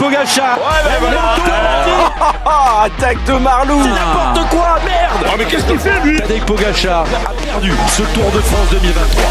Pogačar. Ouais, voilà. Attaque de Marlou. C'est n'importe quoi, merde. Oh mais qu'est-ce qu'il fait lui? Tadej Pogačar a perdu ce Tour de France 2023.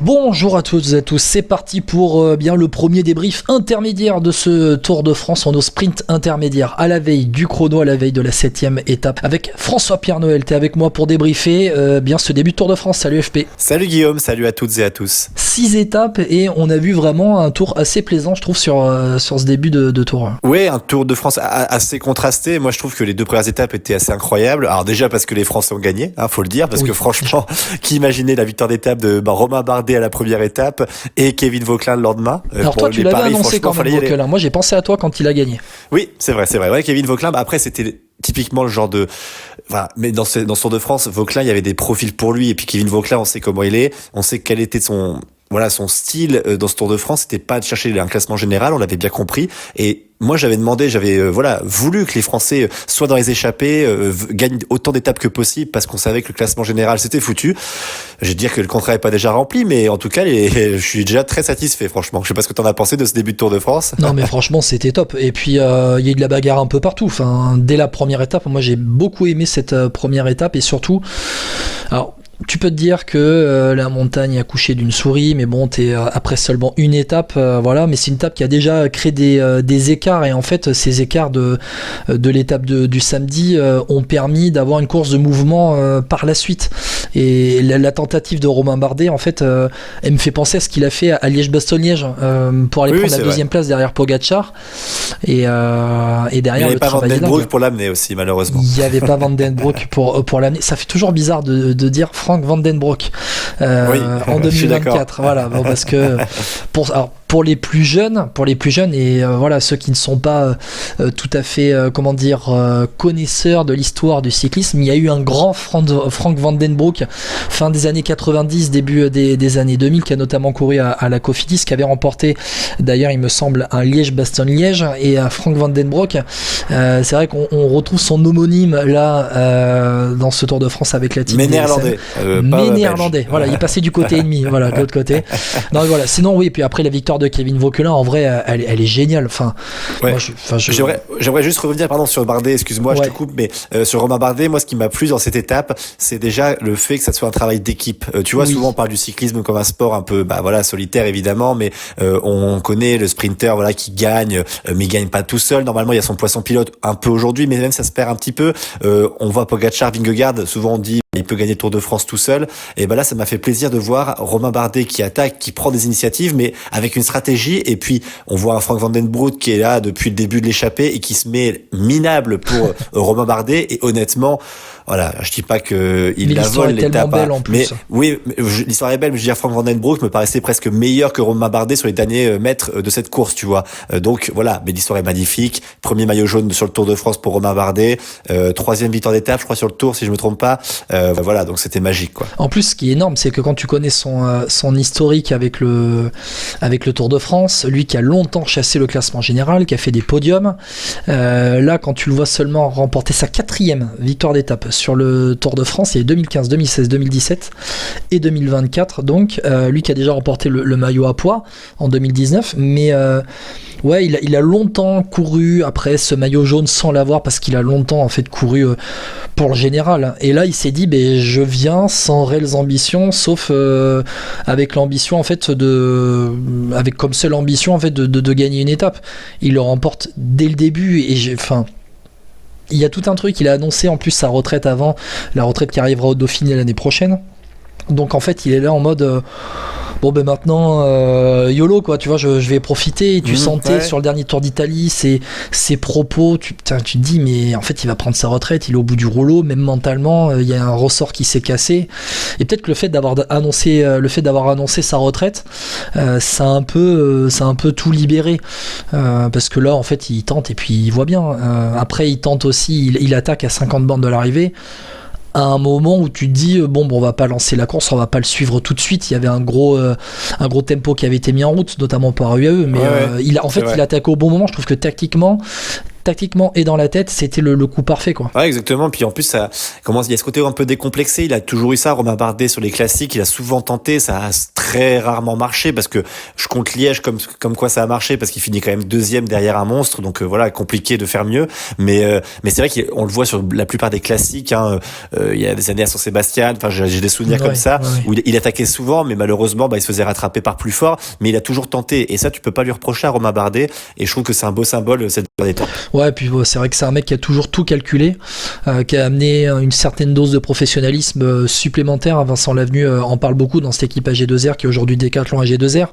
Bonjour à toutes et à tous, c'est parti pour bien le premier débrief intermédiaire de ce Tour de France en nos sprints intermédiaires à la veille du chrono, à la veille de la 7ème étape avec François-Pierre Noël. T'es avec moi pour débriefer bien ce début de Tour de France. Salut FP. Salut Guillaume, salut à toutes et à tous. 6 étapes et on a vu vraiment un tour assez plaisant je trouve sur ce début de tour. Ouais, un Tour de France assez contrasté. Moi je trouve que les deux premières étapes étaient assez incroyables. Alors déjà parce que les Français ont gagné, faut le dire, parce que franchement, qui imaginait la victoire d'étape de Romain Bardet à la première étape et Kevin Vauquelin le lendemain. Alors toi tu l'avais annoncé quand même Vauquelin, moi j'ai pensé à toi quand il a gagné. Oui c'est vrai, ouais, Kevin Vauquelin, après c'était typiquement le genre de... Enfin, mais dans ce Tour de France, Vauquelin, il y avait des profils pour lui, et puis Kevin Vauquelin, on sait comment il est, on sait quel était son style dans ce Tour de France, c'était pas de chercher un classement général, on l'avait bien compris, et moi j'avais voulu que les Français soient dans les échappées, gagnent autant d'étapes que possible, parce qu'on savait que le classement général c'était foutu. Je vais dire que le contrat est pas déjà rempli, mais en tout cas je suis déjà très satisfait, franchement. Je sais pas ce que t'en as pensé de ce début de Tour de France. Non mais franchement c'était top, et puis il y a eu de la bagarre un peu partout, enfin, dès la première étape, moi j'ai beaucoup aimé cette première étape, et surtout, alors tu peux te dire que la montagne a couché d'une souris, mais bon, t'es après seulement une étape, mais c'est une étape qui a déjà créé des écarts, et en fait, ces écarts de l'étape du samedi ont permis d'avoir une course de mouvement par la suite. Et la tentative de Romain Bardet, en fait, elle me fait penser à ce qu'il a fait à Liège-Bastogne-Liège pour aller prendre la deuxième place derrière Pogačar, et derrière il n'y avait pas Van Den Broek pour l'amener aussi, malheureusement. Il n'y avait pas Van Den Broek pour l'amener. Ça fait toujours bizarre de dire Frank Van Den Broek en 2024, voilà, bon, parce que pour les plus jeunes et ceux qui ne sont pas tout à fait connaisseurs de l'histoire du cyclisme, il y a eu un grand Frank Van Den Broek fin des années 90, début des années 2000, qui a notamment couru à la Cofidis, qui avait remporté d'ailleurs il me semble un Liège-Bastogne-Liège, et Frank Van Den Broek, c'est vrai qu'on retrouve son homonyme là dans ce Tour de France avec la team néerlandais, néerlandais, voilà, il passait du côté ennemi, voilà, de l'autre côté. Non, voilà, sinon oui, puis après la victoire de Kevin Vauquelin, en vrai, elle est géniale. Enfin, ouais. J'aimerais juste revenir, sur Bardet, excuse-moi, je te coupe, mais sur Romain Bardet, moi, ce qui m'a plu dans cette étape, c'est déjà le fait que ça soit un travail d'équipe. Tu vois, souvent on parle du cyclisme comme un sport un peu, solitaire évidemment, mais on connaît le sprinter, qui gagne, mais il gagne pas tout seul. Normalement, il y a son poisson pilote un peu aujourd'hui, mais même ça se perd un petit peu. On voit Pogačar, Vingegaard, souvent on dit il peut gagner le Tour de France tout seul. Et là, ça m'a fait plaisir de voir Romain Bardet qui attaque, qui prend des initiatives, mais avec une stratégie. Et puis, on voit un Frank Van Den Broek qui est là depuis le début de l'échappée et qui se met minable pour Romain Bardet. Et honnêtement, voilà, je dis pas que il la vole l'étape, mais oui, l'histoire est belle. Mais je veux dire, Frank Van Den Broek me paraissait presque meilleur que Romain Bardet sur les derniers mètres de cette course, tu vois. Donc voilà, mais l'histoire est magnifique. Premier maillot jaune sur le Tour de France pour Romain Bardet, troisième victoire d'étape, je crois, sur le Tour, si je me trompe pas. Voilà, donc c'était magique, quoi. En plus, ce qui est énorme, c'est que quand tu connais son historique avec le Tour de France, lui qui a longtemps chassé le classement général, qui a fait des podiums, là, quand tu le vois seulement remporter sa 4e victoire d'étape sur le Tour de France, il y a 2015, 2016, 2017 et 2024, donc lui qui a déjà remporté le maillot à pois en 2019, mais il a longtemps couru après ce maillot jaune sans l'avoir, parce qu'il a longtemps en fait couru pour le général, et là il s'est dit je viens sans réelles ambitions, sauf avec l'ambition en fait avec comme seule ambition en fait de gagner une étape. Il le remporte dès le début, et il y a tout un truc, il a annoncé en plus sa retraite avant, la retraite qui arrivera au Dauphiné l'année prochaine, donc en fait il est là en mode maintenant YOLO, quoi, tu vois, je vais profiter. Et tu sentais sur le dernier Tour d'Italie ses propos, tu te dis mais en fait il va prendre sa retraite, il est au bout du rouleau, même mentalement il y a un ressort qui s'est cassé, et peut-être que le fait d'avoir annoncé sa retraite, ça a un peu tout libéré, parce que là en fait il tente, et puis il voit bien, après il tente aussi, il attaque à 50 bornes de l'arrivée, à un moment où tu te dis on va pas lancer la course, on va pas le suivre tout de suite. Il y avait un gros tempo qui avait été mis en route, notamment par UAE, mais il attaque au bon moment. Je trouve que tactiquement tactiquement et dans la tête, c'était le coup parfait, quoi. Ouais, exactement. Puis en plus, ça commence. Il y a ce côté un peu décomplexé. Il a toujours eu ça. Romain Bardet sur les classiques, il a souvent tenté. Ça a très rarement marché parce que je compte Liège comme quoi ça a marché parce qu'il finit quand même deuxième derrière un monstre. Donc voilà, compliqué de faire mieux. Mais c'est vrai qu'on le voit sur la plupart des classiques. Hein. Il y a des années à Saint-Sébastien. Enfin, j'ai des souvenirs comme ça où il attaquait souvent, mais malheureusement, il se faisait rattraper par plus fort. Mais il a toujours tenté. Et ça, tu peux pas lui reprocher à Romain Bardet. Et je trouve que c'est un beau symbole cette dernière temps. Ouais, puis c'est vrai que c'est un mec qui a toujours tout calculé, qui a amené une certaine dose de professionnalisme supplémentaire. Vincent Lavenu en parle beaucoup dans cette équipe AG2R qui est aujourd'hui Décathlon AG2R,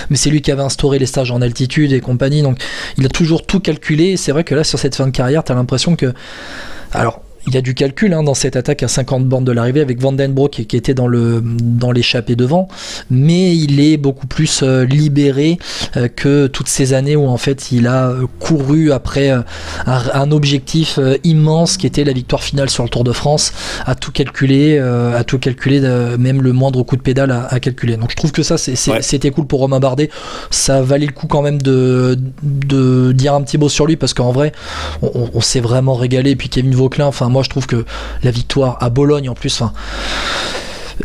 mais c'est lui qui avait instauré les stages en altitude et compagnie, donc il a toujours tout calculé. Et c'est vrai que là, sur cette fin de carrière, t'as l'impression que... Alors, il y a du calcul dans cette attaque à 50 bornes de l'arrivée avec Van den Broek qui était dans l'échappée devant, mais il est beaucoup plus libéré que toutes ces années où en fait il a couru après un objectif immense qui était la victoire finale sur le Tour de France, à tout calculer, même le moindre coup de pédale à calculer. Donc je trouve que ça c'était cool pour Romain Bardet. Ça valait le coup quand même de dire un petit mot sur lui parce qu'en vrai on s'est vraiment régalé. Et puis Kevin Vauquelin, enfin moi je trouve que la victoire à Bologne en plus,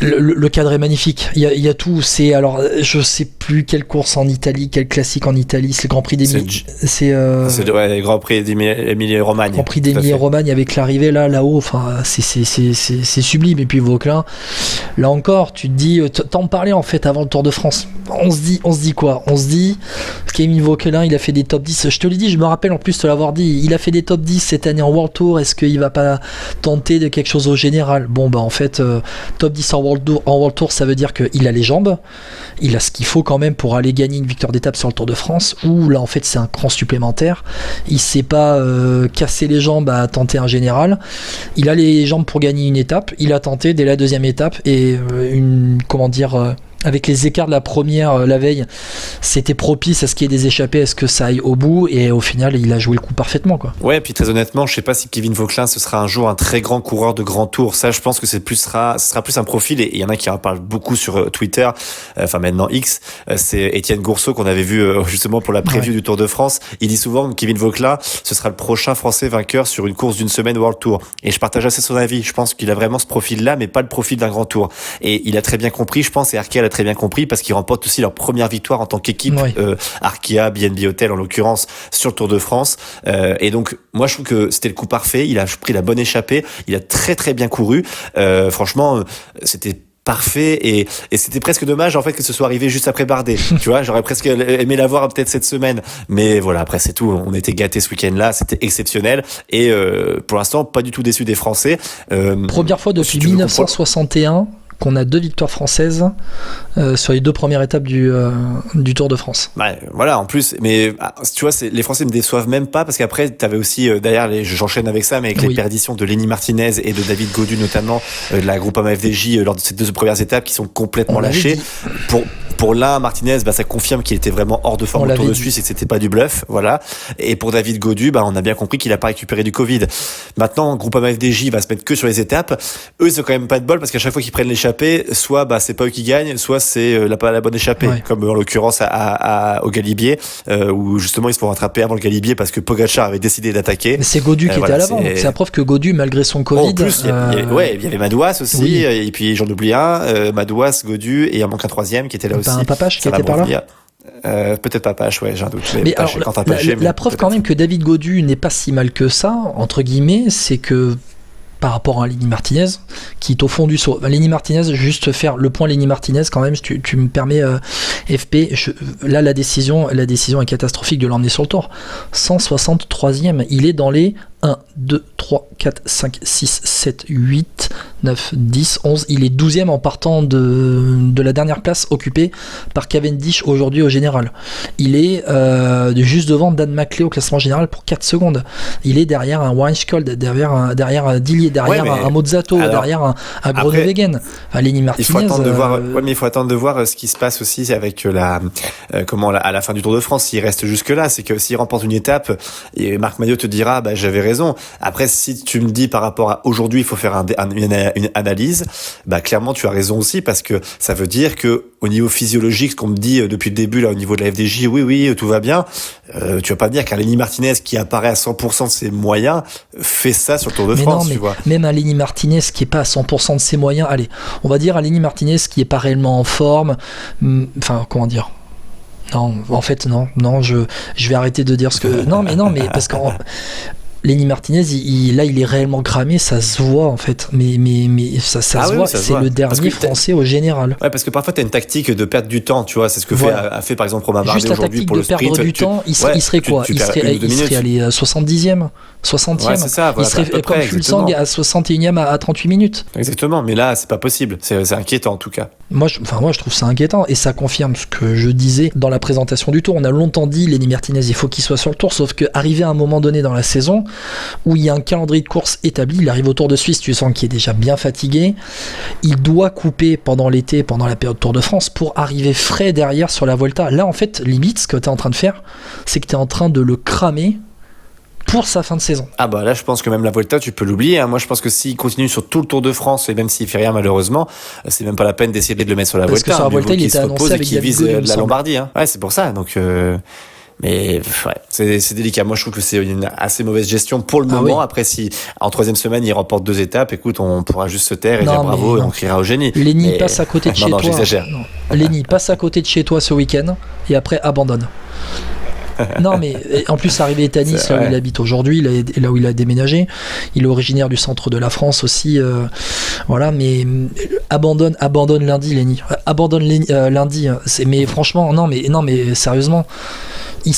le cadre est magnifique, il y a tout. C'est, alors je sais plus quelle course en Italie, quel classique en Italie, c'est le Grand Prix d'Émilie, c'est le Grand Prix d'Émilie-Romagne. Grand Prix d'Émilie-Romagne avec l'arrivée là-haut, enfin c'est sublime. Et puis Vauquelin, là encore tu te dis, t'en parlais en fait avant le Tour de France, on se dit quoi, on se dit Kevin Vauquelin, il a fait des top 10, je te l'ai dit, je me rappelle en plus te l'avoir dit, il a fait des top 10 cette année en World Tour. Est-ce qu'il va pas tenter de quelque chose au général? Bon en fait top 10 en World Tour, ça veut dire qu'il a les jambes, il a ce qu'il faut quand même pour aller gagner une victoire d'étape sur le Tour de France, où là en fait c'est un cran supplémentaire. Il s'est pas cassé les jambes à tenter un général, il a les jambes pour gagner une étape, il a tenté dès la deuxième étape et avec les écarts de la première la veille, c'était propice à ce qu'il y ait des échappées, à ce que ça aille au bout, et au final il a joué le coup parfaitement, quoi. Ouais, et puis très honnêtement, je sais pas si Kevin Vauquelin ce sera un jour un très grand coureur de grand tour. Ça, je pense que ce sera plus un profil, et il y en a qui en parlent beaucoup sur Twitter, enfin maintenant X, c'est Étienne Gourceau qu'on avait vu justement pour la preview du Tour de France. Il dit souvent que Kevin Vauquelin ce sera le prochain Français vainqueur sur une course d'une semaine World Tour, et je partage assez son avis. Je pense qu'il a vraiment ce profil-là, mais pas le profil d'un grand tour, et il a très bien compris, je pense, et Arkea l'a très bien compris parce qu'ils remportent aussi leur première victoire en tant qu'équipe, Arkea, BNB Hotel en l'occurrence, sur le Tour de France, et donc moi je trouve que c'était le coup parfait. Il a pris la bonne échappée, il a très très bien couru, franchement c'était parfait, et c'était presque dommage en fait que ce soit arrivé juste après Bardet. Tu vois, j'aurais presque aimé l'avoir peut-être cette semaine, mais voilà, après c'est tout, on était gâtés ce week-end-là, c'était exceptionnel, et pour l'instant pas du tout déçu des Français. Première fois depuis 1961 qu'on a 2 victoires françaises sur les 2 premières étapes du Tour de France. Ouais, voilà, en plus, mais tu vois, les Français me déçoivent même pas, parce qu'après t'avais aussi derrière j'enchaîne avec ça, mais avec les perditions de Lenny Martinez et de David Gaudu notamment, de la Groupama FDJ lors de ces 2 premières étapes qui sont complètement lâchées. Pour l'un, Martinez, ça confirme qu'il était vraiment hors de forme au Tour de Suisse et que c'était pas du bluff, voilà. Et pour David Gaudu, on a bien compris qu'il a pas récupéré du Covid. Maintenant, Groupama FDJ va se mettre que sur les étapes. Eux, ils ont quand même pas de bol, parce qu'à chaque fois qu'ils prennent l'échappée, soit c'est pas eux qui gagnent, soit c'est la bonne échappée, comme en l'occurrence au Galibier, où justement ils se font rattraper avant le Galibier parce que Pogačar avait décidé d'attaquer. Mais c'est Gaudu qui était à l'avant, donc c'est la preuve que Gaudu, malgré son Covid... En plus, il y avait Madouas aussi, et puis j'en oublie un, Madouas, Gaudu, et il en manque un troisième qui était là aussi. Un Papache qui était par là. Peut-être Papache, j'ai un doute. Mais alors, la preuve quand même que David Gaudu n'est pas si mal que ça, entre guillemets, c'est que par rapport à Lenny Martinez, qui est au fond du saut. Lenny Martinez, juste faire le point Lenny Martinez quand même, si tu me permets, FP, là la décision est catastrophique de l'emmener sur le tour. 163e, il est dans les 1, 2, 3, 4, 5, 6, 7, 8, 9, 10, 11. Il est 12e en partant de la dernière place occupée par Cavendish aujourd'hui au général. Il est juste devant Dan McLeod au classement général pour 4 secondes. Il est derrière un Weinskold, derrière un Dillier, derrière un Mozzato, derrière un Groenewegen. Lenny Martinez. Il faut attendre de voir, mais il faut attendre de voir ce qui se passe aussi avec à la fin du Tour de France, s'il reste jusque là. C'est que s'il remporte une étape, et Marc Maillot te dira, j'avais raison. Après, si tu me dis par rapport à aujourd'hui, il faut faire une analyse, bah clairement tu as raison aussi, parce que ça veut dire que au niveau physiologique, ce qu'on me dit depuis le début là au niveau de la FDJ, oui tout va bien. Tu vas pas me dire qu'un Lenny Martinez qui apparaît à 100% de ses moyens fait ça sur le Tour de France, tu vois. Même un Lenny Martinez qui est pas à 100% de ses moyens, allez, on va dire un Lenny Martinez qui est pas réellement en forme, enfin comment dire. Non, en fait non, je vais arrêter de dire ce que non mais parce que Lenny Martinez, il est réellement cramé, ça se voit en fait, mais ça se voit, c'est le dernier français au général. Ouais, parce que parfois t'as une tactique de perdre du temps, tu vois, c'est ce que a fait par exemple Romain Bardet aujourd'hui pour le sprint. Juste la tactique de perdre du temps, il serait quoi? Il serait allé 70e, 60e. Ouais, c'est ça, voilà, il serait comme Fulsang à 61e à 38 minutes. Exactement, mais là c'est pas possible, c'est inquiétant en tout cas. Moi je trouve ça inquiétant et ça confirme ce que je disais dans la présentation du Tour. On a longtemps dit Lenny Martinez, il faut qu'il soit sur le Tour, sauf qu'arrivé à un moment donné dans la saison où il y a un calendrier de course établi, il arrive au Tour de Suisse, tu sens qu'il est déjà bien fatigué, il doit couper pendant l'été, pendant la période Tour de France pour arriver frais derrière sur la Vuelta. Là en fait, limite ce que tu es en train de faire, c'est que tu es en train de le cramer pour sa fin de saison. Ah bah là je pense que même la Vuelta tu peux l'oublier, hein. Moi je pense que s'il continue sur tout le Tour de France et même s'il fait rien malheureusement, c'est même pas la peine d'essayer de le mettre sur la Vuelta. Parce que sur la Vuelta il était annoncé avec qui vise la Lombardie, hein. Ouais, c'est pour ça, donc mais ouais, c'est délicat. Moi, je trouve que c'est une assez mauvaise gestion pour le moment. Oui. Après, si en troisième semaine, il remporte 2 étapes, écoute, on pourra juste se taire et dire bravo et on criera au génie. Lenny passe à côté de chez toi. Non, j'exagère. Lenny passe à côté de chez toi ce week-end et après abandonne. Non mais en plus arrivé est à Nice, là où il habite aujourd'hui, là où il a déménagé, il est originaire du centre de la France aussi, voilà, mais abandonne lundi Lenny, abandonne lundi, mais franchement non mais sérieusement, il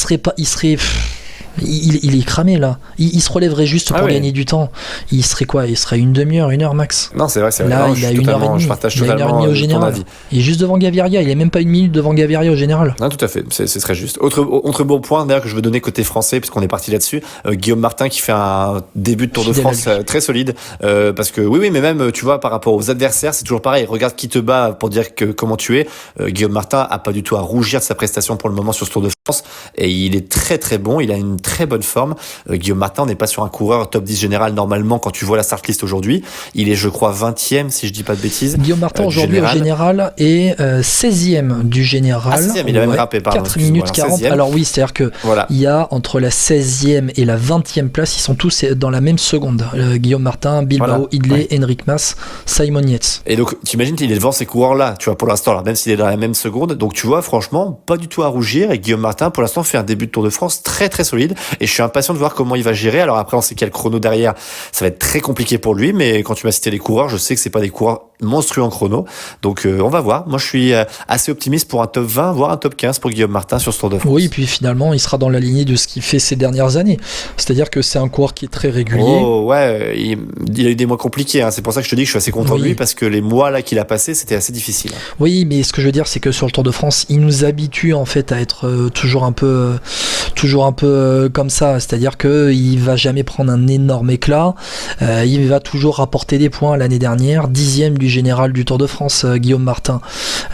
est cramé là. Il se relèverait juste pour gagner du temps. Il serait quoi? Il serait une demi-heure, 1 heure max. Non, c'est vrai. Là, il a 1h30. Je partage totalement. Il a 1h30 au général. Il est juste devant Gaviria. Il est même pas 1 minute devant Gaviria au général. Non, tout à fait. C'est très juste. Autre bon point d'ailleurs que je veux donner côté français, puisqu'on est parti là-dessus. Guillaume Martin qui fait un début de Tour de France très solide. Parce que oui, mais même tu vois par rapport aux adversaires, c'est toujours pareil. Regarde qui te bat pour dire comment tu es. Guillaume Martin a pas du tout à rougir de sa prestation pour le moment sur ce Tour de France. Et il est très très bon. Il a une très bonne forme. Guillaume Martin, on n'est pas sur un coureur top 10 général normalement quand tu vois la start list aujourd'hui. Il est, je crois, 20e si je dis pas de bêtises. Guillaume Martin aujourd'hui au général est 16e du général. 16e, il a même grimpé, pardon. 4 minutes 40. 16e. Alors oui, c'est-à-dire que il y a entre la 16e et la 20e place, ils sont tous dans la même seconde. Guillaume Martin, Bilbao, Hidley, Enric Mas, Simon Yates. Et donc, t'imagines, il est devant ces coureurs-là, tu vois, pour l'instant, alors, même s'il est dans la même seconde. Donc, tu vois, franchement, pas du tout à rougir. Et Guillaume Martin, pour l'instant, fait un début de Tour de France très, très solide. Et je suis impatient de voir comment il va gérer. Alors après, on sait qu'il y a le chrono derrière. Ça va être très compliqué pour lui. Mais quand tu m'as cité les coureurs, je sais que c'est pas des coureurs monstrueux en chrono. Donc, on va voir. Moi, je suis assez optimiste pour un top 20, voire un top 15 pour Guillaume Martin sur ce Tour de France. Oui, et puis finalement, il sera dans la lignée de ce qu'il fait ces dernières années. C'est-à-dire que c'est un coureur qui est très régulier. Oh, ouais. Il a eu des mois compliqués, hein. C'est pour ça que je te dis que je suis assez content de lui parce que les mois là qu'il a passé, c'était assez difficile. Oui, mais ce que je veux dire, c'est que sur le Tour de France, il nous habitue en fait à être toujours un peu comme ça. C'est-à-dire que il va jamais prendre un énorme éclat. Il va toujours rapporter des points. L'année dernière, 10e du général du Tour de France, Guillaume Martin.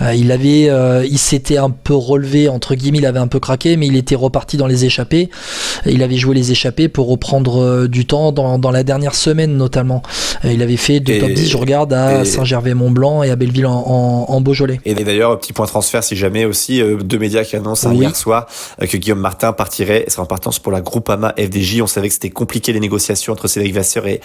Il s'était un peu relevé, entre guillemets, il avait un peu craqué, mais il était reparti dans les échappées. Il avait joué les échappées pour reprendre du temps dans la dernière semaine notamment. Il avait fait 2 top 10, je regarde, à Saint-Gervais-Mont-Blanc et à Belleville en Beaujolais. Et d'ailleurs, petit point transfert si jamais aussi, 2 médias qui annoncent hier soir que Guillaume Martin partirait et sera en partance pour la Groupama FDJ. On savait que c'était compliqué les négociations entre Cédric Vasseur et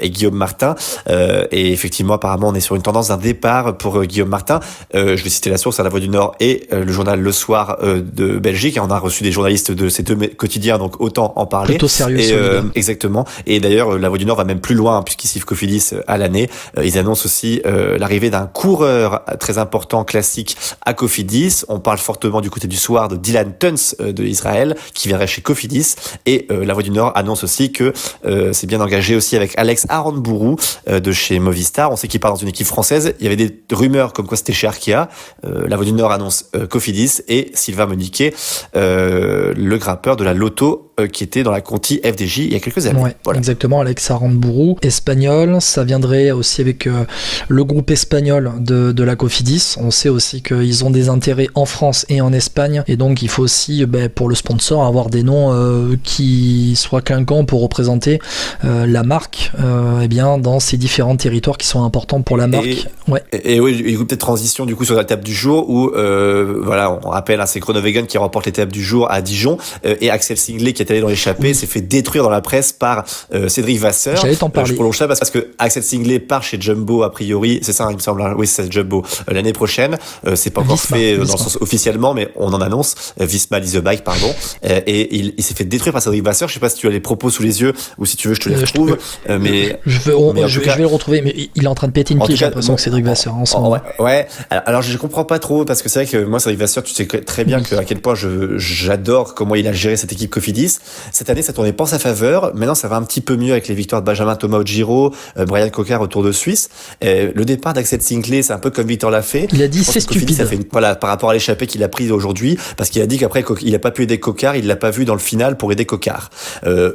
Guillaume Martin. Et effectivement, apparemment, on est sur une tendance d'un départ pour Guillaume Martin. Je vais citer la source à La Voix du Nord et le journal Le Soir de Belgique. On a reçu des journalistes de ces 2 quotidiens, donc autant en parler. Plutôt sérieux. Exactement. Et d'ailleurs, La Voix du Nord va même plus loin puisqu'ils suivent Cofidis à l'année. Ils annoncent aussi l'arrivée d'un coureur très important classique à Cofidis. On parle fortement du côté du Soir de Dylan Tuns de Israël qui viendrait chez Cofidis. Et La Voix du Nord annonce aussi que c'est bien engagé aussi avec Alex Aranburu de chez Movistar. On sait qu'il part dans une équipe française. Il y avait des rumeurs comme quoi c'était chez Arkea. La Voix du Nord annonce Cofidis et Sylvain Moniquet, le grimpeur de la Lotto qui était dans la Conti FDJ il y a quelques années. Ouais, voilà. Exactement, Alex Aranburu, espagnol. Ça viendrait aussi avec le groupe espagnol de la Cofidis. On sait aussi qu'ils ont des intérêts en France et en Espagne, et donc il faut aussi, pour le sponsor, avoir des noms qui soient clinquants pour représenter la marque dans ces différents territoires qui sont importants pour la marque. Et oui, il y a peut-être transition du coup sur l'étape du jour où on rappelle, c'est Groenewegen qui remporte l'étape du jour à Dijon, et Axel Singlé qui est allé dans l'échappée s'est fait détruire dans la presse par Cédric Vasseur. J'allais t'en parler. Je prolonge ça parce que Axel Singlé part chez Jumbo a priori, c'est ça il me semble, oui c'est Jumbo, l'année prochaine, c'est pas encore fait dans le sens officiellement, mais on en annonce, Visma Lease the Bike pardon, et il s'est fait détruire par Cédric Vasseur. Je sais pas si tu as les propos sous les yeux ou si tu veux je te les retrouve, mais je vais le retrouver, mais il est en train de péter une pige, j'ai l'impression que Cédric Vasseur en ce moment. Ouais. Alors je comprends pas trop parce que c'est vrai que moi Cédric Vasseur, tu sais très bien à quel point j'adore comment il a géré cette équipe Cofidis. Cette année ça tournait pas en sa faveur, maintenant ça va un petit peu mieux avec les victoires de Benjamin Thomas au Giro, Brian Coquard au Tour de Suisse. Le départ d'Axel Sinclair, c'est un peu comme Victor l'a fait. Il a dit c'est stupide. Ça fait par rapport à l'échappée qu'il a prise aujourd'hui, parce qu'il a dit qu'après il a pas pu aider Coquard, il l'a pas vu dans le final pour aider Coquard.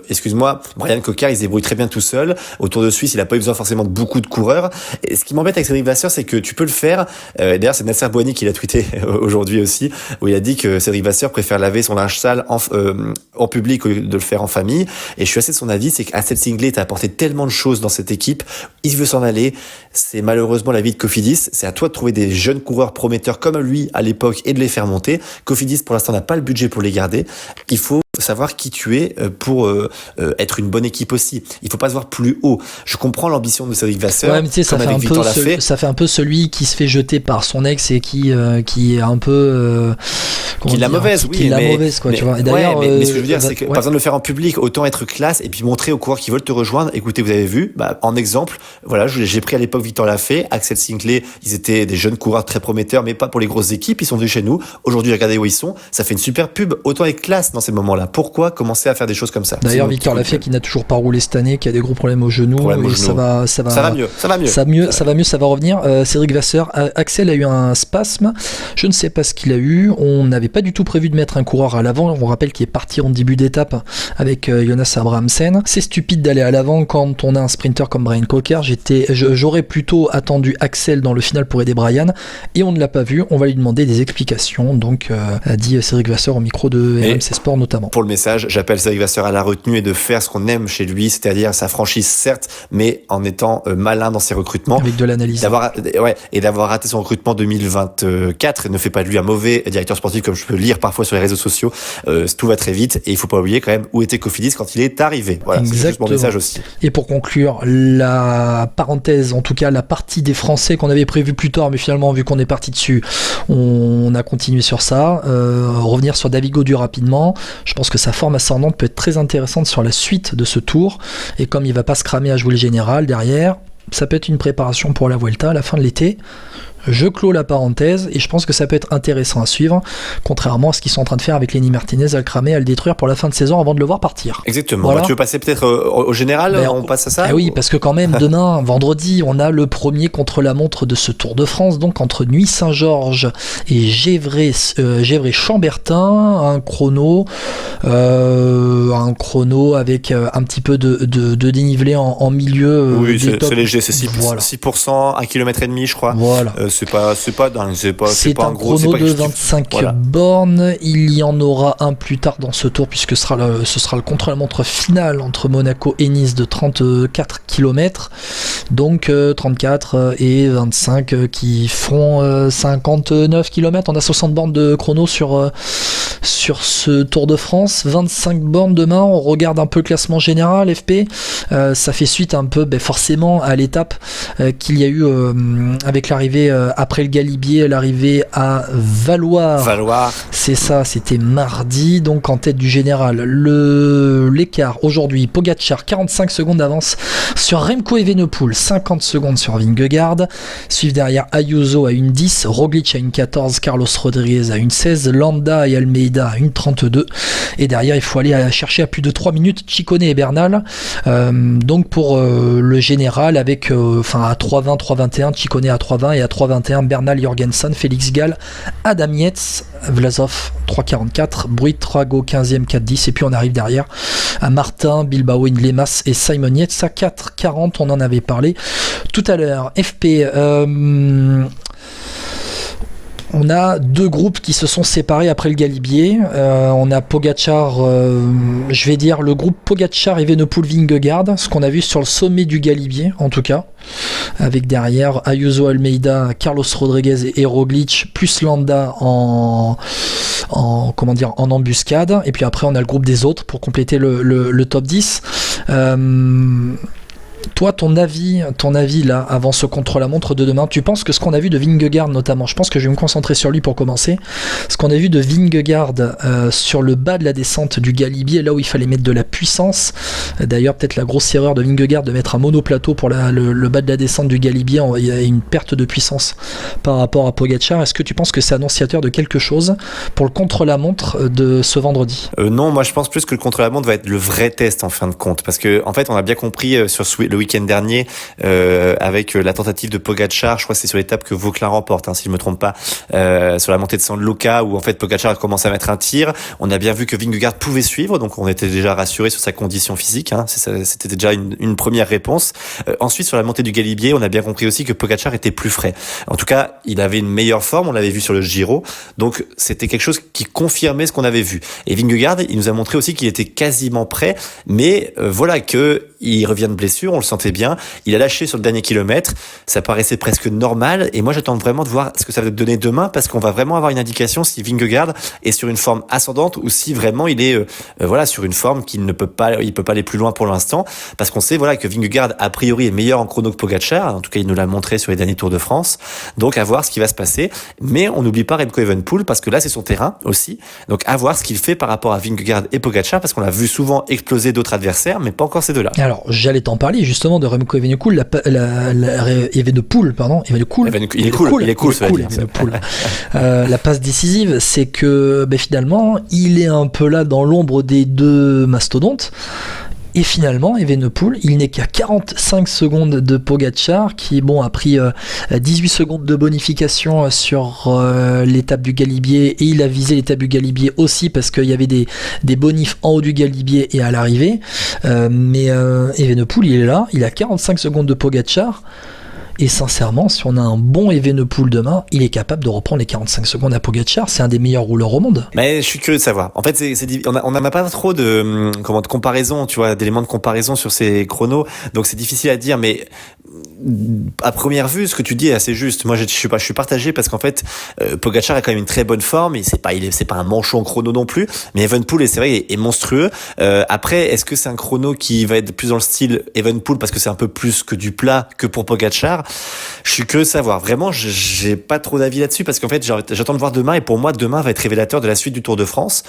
Excuse-moi, Brian Coquard il se débrouille très bien tout seul. Au Tour de Suisse, il a pas eu besoin forcément de beaucoup de coureurs. Et ce qui m'embête avec Cédric Vasseur, c'est que tu peux le faire. D'ailleurs, c'est Nasser Bouhanni qui l'a tweeté aujourd'hui aussi, où il a dit que Cédric Vasseur préfère laver son linge sale en public au lieu de le faire en famille. Et je suis assez de son avis, c'est qu'Axel Sinclair t'a apporté tellement de choses dans cette équipe. Il veut s'en aller. C'est malheureusement la vie de Cofidis. C'est à toi de trouver des jeunes coureurs prometteurs comme lui à l'époque et de les faire monter. Cofidis, pour l'instant, n'a pas le budget pour les garder. Il faut savoir qui tu es pour être une bonne équipe aussi. Il faut pas se voir plus haut. Je comprends l'ambition de Cédric Vasseur. Ouais, mais tu sais, ça fait un peu celui qui se fait jeter par son ex et qui est un peu qui la mauvaise, qui la mauvaise quoi, tu vois. Et d'ailleurs, mais ce que je veux dire, c'est que pas besoin de le faire en public, autant être classe et puis montrer aux coureurs qui veulent te rejoindre. Écoutez, vous avez vu, en exemple, voilà, j'ai pris à l'époque Victor Lafay, Axel Sinclair, ils étaient des jeunes coureurs très prometteurs, mais pas pour les grosses équipes. Ils sont venus chez nous. Aujourd'hui, regardez où ils sont. Ça fait une super pub. Autant être classe dans ces moments-là. Pourquoi commencer à faire des choses comme ça? D'ailleurs, Victor Lafay qui n'a toujours pas roulé cette année, qui a des gros problèmes au genou, ça va mieux, ça va revenir. Cédric Vasseur, Axel a eu un spasme, je ne sais pas ce qu'il a eu. On n'avait pas du tout prévu de mettre un coureur à l'avant. On rappelle qu'il est parti en début d'étape avec Jonas Abrahamsen. C'est stupide d'aller à l'avant quand on a un sprinter comme Brian Coquard. J'aurais plutôt attendu Axel dans le final pour aider Brian, et on ne l'a pas vu. On va lui demander des explications, donc a dit Cédric Vasseur au micro de RMC Sport notamment. Pour le message, j'appelle Cédric Vasseur à la retenue et de faire ce qu'on aime chez lui, c'est-à-dire sa franchise certes, mais en étant malin dans ses recrutements. Avec de l'analyse. D'avoir raté son recrutement 2024 ne fait pas de lui un mauvais directeur sportif, comme je peux lire parfois sur les réseaux sociaux. Tout va très vite et il faut pas oublier quand même où était Cofidis quand il est arrivé. Voilà, c'est juste mon message aussi. Et pour conclure, la parenthèse, en tout cas la partie des Français qu'on avait prévu plus tard, mais finalement vu qu'on est parti dessus, on a continué sur ça. Revenir sur David Gaudu rapidement. Je pense que sa forme ascendante peut être très intéressante sur la suite de ce tour, et comme il va pas se cramer à jouer le général derrière, ça peut être une préparation pour la Vuelta à la fin de l'été. Je clôt la parenthèse et je pense que ça peut être intéressant à suivre, contrairement à ce qu'ils sont en train de faire avec Lenny Martinez, à le cramer, à le détruire pour la fin de saison avant de le voir partir. Exactement. Voilà. Tu veux passer peut-être au général, on passe à ça oui, parce que quand même, demain, vendredi, on a le premier contre-la-montre de ce Tour de France, donc entre Nuit-Saint-Georges et Gévray-Chambertin, un chrono avec un petit peu de dénivelé en milieu. Oui, c'est léger, c'est 6%, 1,5 km, je crois. Voilà. C'est pas dingue, c'est pas un chrono de 25 bornes. Il y en aura un plus tard dans ce tour, puisque ce sera le contre-la-montre final entre Monaco et Nice de 34 km. Donc 34 et 25 qui font 59 km. On a 60 bornes de chrono sur ce Tour de France. 25 bornes demain. On regarde un peu le classement général, FP. Ça fait suite un peu forcément à l'étape qu'il y a eu avec l'arrivée après le Galibier, l'arrivée à Valoir. C'est ça, c'était mardi, donc en tête du général. L'écart aujourd'hui, Pogačar 45 secondes d'avance sur Remco Evenepoel, 50 secondes sur Vingegaard. Suivent derrière Ayuso à 1,10, Roglic à 1,14, Carlos Rodriguez à 1,16, Landa et Almeida à 1,32. Et derrière, il faut aller chercher à plus de 3 minutes Ciccone et Bernal. Donc pour le général avec à 3,20, 3,21, Ciccone à 3,20 et à 3,21 3,21, Bernal, Jorgensen, Félix Gall, Adam Yates, Vlasov 3,44, Buitrago 15e 4,10, et puis on arrive derrière à Martin, Bilbao, Lemas et Simon Yates à 4,40. On en avait parlé tout à l'heure. FP, on a deux groupes qui se sont séparés après le Galibier. On a Pogačar, je vais dire le groupe Pogačar, Evenepoel, Vingegaard, ce qu'on a vu sur le sommet du Galibier en tout cas, avec derrière Ayuso, Almeida, Carlos Rodriguez et Roglic, plus Landa en embuscade. Et puis après on a le groupe des autres pour compléter le top 10. Toi, ton avis là, avant ce contre-la-montre de demain, tu penses que ce qu'on a vu de Vingegaard notamment, je pense que je vais me concentrer sur lui pour commencer, ce qu'on a vu de Vingegaard sur le bas de la descente du Galibier, là où il fallait mettre de la puissance, d'ailleurs peut-être la grosse erreur de Vingegaard de mettre un monoplateau pour le bas de la descente du Galibier, il y a une perte de puissance par rapport à Pogačar. Est-ce que tu penses que c'est annonciateur de quelque chose pour le contre-la-montre de ce vendredi ? Non, moi je pense plus que le contre-la-montre va être le vrai test en fin de compte, parce que en fait on a bien compris sur le week-end dernier avec la tentative de Pogačar, je crois que c'est sur l'étape que Vauclin remporte, si je me trompe pas, sur la montée de San Luca, où en fait Pogačar a commencé à mettre un tir. On a bien vu que Vingegaard pouvait suivre, donc on était déjà rassuré sur sa condition physique, c'était déjà une première réponse. Ensuite sur la montée du Galibier, on a bien compris aussi que Pogačar était plus frais. En tout cas, il avait une meilleure forme, on l'avait vu sur le Giro, donc c'était quelque chose qui confirmait ce qu'on avait vu. Et Vingegaard, il nous a montré aussi qu'il était quasiment prêt, mais voilà que il revient de blessure, on le sentait bien, il a lâché sur le dernier kilomètre, ça paraissait presque normal, et moi j'attends vraiment de voir ce que ça va donner demain, parce qu'on va vraiment avoir une indication si Vingegaard est sur une forme ascendante ou si vraiment il est sur une forme qu'il ne peut pas aller plus loin pour l'instant, parce qu'on sait que Vingegaard a priori est meilleur en chrono que Pogačar, en tout cas il nous l'a montré sur les derniers Tours de France, donc à voir ce qui va se passer, mais on n'oublie pas Remco Evenepoel, parce que là c'est son terrain aussi, donc à voir ce qu'il fait par rapport à Vingegaard et Pogačar, parce qu'on l'a vu souvent exploser d'autres adversaires, mais pas encore ces deux-là. Alors, j'allais t'en parler justement de Remco Evenepoel, la passe décisive, c'est que finalement, il est un peu là dans l'ombre des deux mastodontes. Et finalement, Evenepoel, il n'est qu'à 45 secondes de Pogačar, qui a pris 18 secondes de bonification sur l'étape du Galibier, et il a visé l'étape du Galibier aussi parce qu'il y avait des bonifs en haut du Galibier et à l'arrivée. Mais Evenepoel, il est là, il a 45 secondes de Pogačar. Et sincèrement, si on a un bon Evenepoel demain, il est capable de reprendre les 45 secondes à Pogačar. C'est un des meilleurs rouleurs au monde. Mais je suis curieux de savoir. En fait, on n'a pas trop de comparaison, tu vois, d'éléments de comparaison sur ces chronos. Donc c'est difficile à dire, mais à première vue, ce que tu dis est assez juste. Moi, je suis partagé parce qu'en fait, Pogačar a quand même une très bonne forme. Et c'est pas un manchot en chrono non plus. Mais Evenepoel, c'est vrai, est monstrueux. Après, est-ce que c'est un chrono qui va être plus dans le style Evenepoel parce que c'est un peu plus que du plat que pour Pogačar? Je suis curieux de savoir. Vraiment, j'ai pas trop d'avis là-dessus parce qu'en fait, j'attends de voir demain, et pour moi, demain va être révélateur de la suite du Tour de France.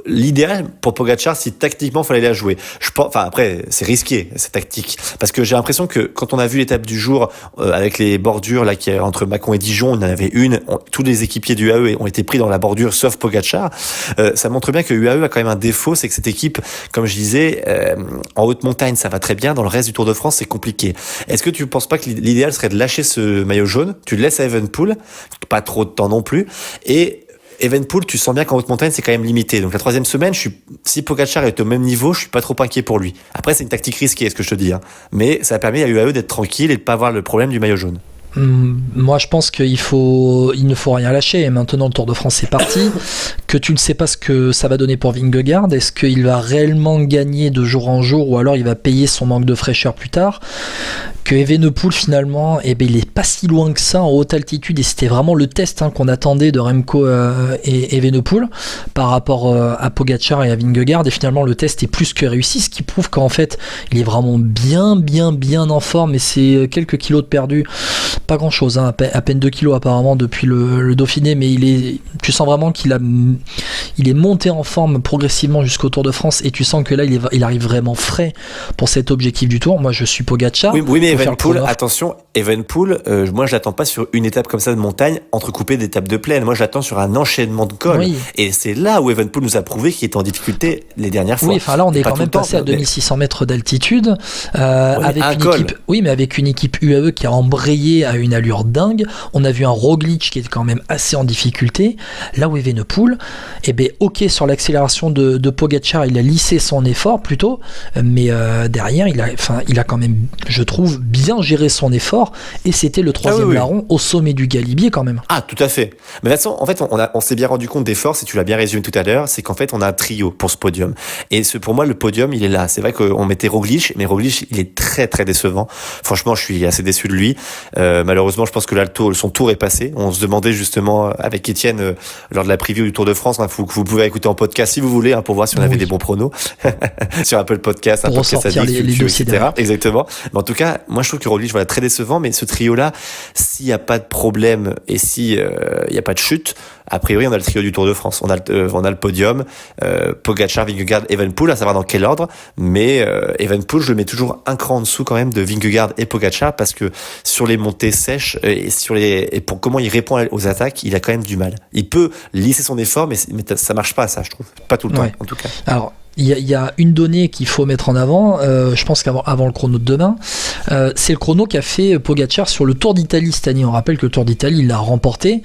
L'idéal pour Pogačar, si tactiquement fallait la jouer. Après, c'est risqué, cette tactique, parce que j'ai l'impression que quand on a vu l'étape du jour avec les bordures là qui entre Mâcon et Dijon, on en avait une. Tous les équipiers du UAE ont été pris dans la bordure, sauf Pogačar. Ça montre bien que UAE a quand même un défaut, c'est que cette équipe, comme je disais, en haute montagne, ça va très bien. Dans le reste du Tour de France, c'est compliqué. Est-ce que tu penses pas que l'idéal serait de lâcher ce maillot jaune, tu le laisses à Evenepoel, pas trop de temps non plus, et Evenepoel, tu sens bien qu'en haute montagne, c'est quand même limité. Donc la troisième semaine, si Pogačar est au même niveau, je suis pas trop inquiet pour lui. Après, c'est une tactique risquée, ce que je te dis, mais ça permet à UAE d'être tranquille et de pas avoir le problème du maillot jaune. Moi je pense qu'il ne faut rien lâcher. Et maintenant le Tour de France est parti, que tu ne sais pas ce que ça va donner pour Vingegaard. Est-ce qu'il va réellement gagner de jour en jour, ou alors il va payer son manque de fraîcheur plus tard? Que Evenepoel finalement, il est pas si loin que ça en haute altitude, et c'était vraiment le test qu'on attendait de Remco et Evenepoel par rapport à Pogačar et à Vingegaard, et finalement le test est plus que réussi, ce qui prouve qu'en fait il est vraiment bien en forme, et c'est quelques kilos de perdu, pas grand chose, à peine 2 kilos apparemment depuis le Dauphiné, mais tu sens vraiment qu'il est monté en forme progressivement jusqu'au Tour de France, et tu sens que là il arrive vraiment frais pour cet objectif du Tour. Moi je suis Pogačar. Oui, mais Mais faire le Evenepoel, chrono. attention, Evenepoel, moi je l'attends pas sur une étape comme ça de montagne entrecoupée d'étapes de plaine. Moi je l'attends sur un enchaînement de cols. Oui. Et c'est là où Evenepoel nous a prouvé qu'il était en difficulté les dernières fois. Oui, enfin là on est Pas quand tout même le temps, passé à mais- 2600 mètres d'altitude avec un une col. équipe. Oui, mais avec une équipe UAE qui a embrayé à une allure dingue. On a vu un Roglic qui est quand même assez en difficulté. Là où Evenepoel, eh ben ok sur l'accélération de Pogačar, il a lissé son effort plutôt, mais derrière il a quand même, je trouve, bien géré son effort et c'était le troisième oui. larron au sommet du Galibier quand même. Ah, tout à fait. Mais de toute façon, en fait, on s'est bien rendu compte des forces, et tu l'as bien résumé tout à l'heure, c'est qu'en fait, on a un trio pour ce podium. Et pour moi, le podium, il est là. C'est vrai qu'on mettait Roglic, mais Roglic, il est très, très décevant. Franchement, je suis assez déçu de lui. Malheureusement, je pense que là, son tour est passé. On se demandait justement, avec Étienne, lors de la preview du Tour de France, que vous pouvez écouter en podcast si vous voulez, pour voir si on avait des bons pronos sur Apple Podcast, Pour podcast ressortir Addict, les YouTube, dossiers etc. derrière. Exactement. Mais en tout cas, moi, je trouve que Roglic, voilà, très décevant, mais ce trio-là, s'il n'y a pas de problème et si il n'y a pas de chute, a priori, on a le trio du Tour de France. On a le podium, Pogačar, Vingegaard, Evenepoel, à savoir dans quel ordre. Mais Evenepoel, je le mets toujours un cran en dessous quand même de Vingegaard et Pogačar parce que sur les montées sèches et pour comment il répond aux attaques, il a quand même du mal. Il peut lisser son effort, mais ça marche pas, ça, je trouve. Pas tout le temps, en tout cas. Alors, il y a une donnée qu'il faut mettre en avant, je pense qu'avant le chrono de demain, c'est le chrono qu'a fait Pogačar sur le Tour d'Italie cette année. On rappelle que le Tour d'Italie, il l'a remporté,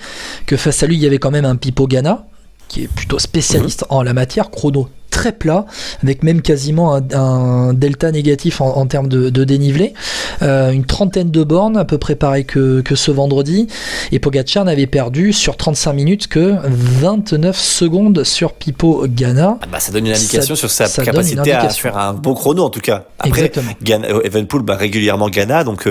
que face à lui, il y avait quand même un Pipo Ganna, qui est plutôt spécialiste en la matière, chrono très plat, avec même quasiment un delta négatif en termes de dénivelé, une trentaine de bornes, à peu près pareil que ce vendredi, et Pogačar n'avait perdu sur 35 minutes que 29 secondes sur Pipo Ganna. Ça donne une indication sur sa ça capacité à faire un bon chrono, en tout cas. Après, Evenepoel bat régulièrement Ganna, donc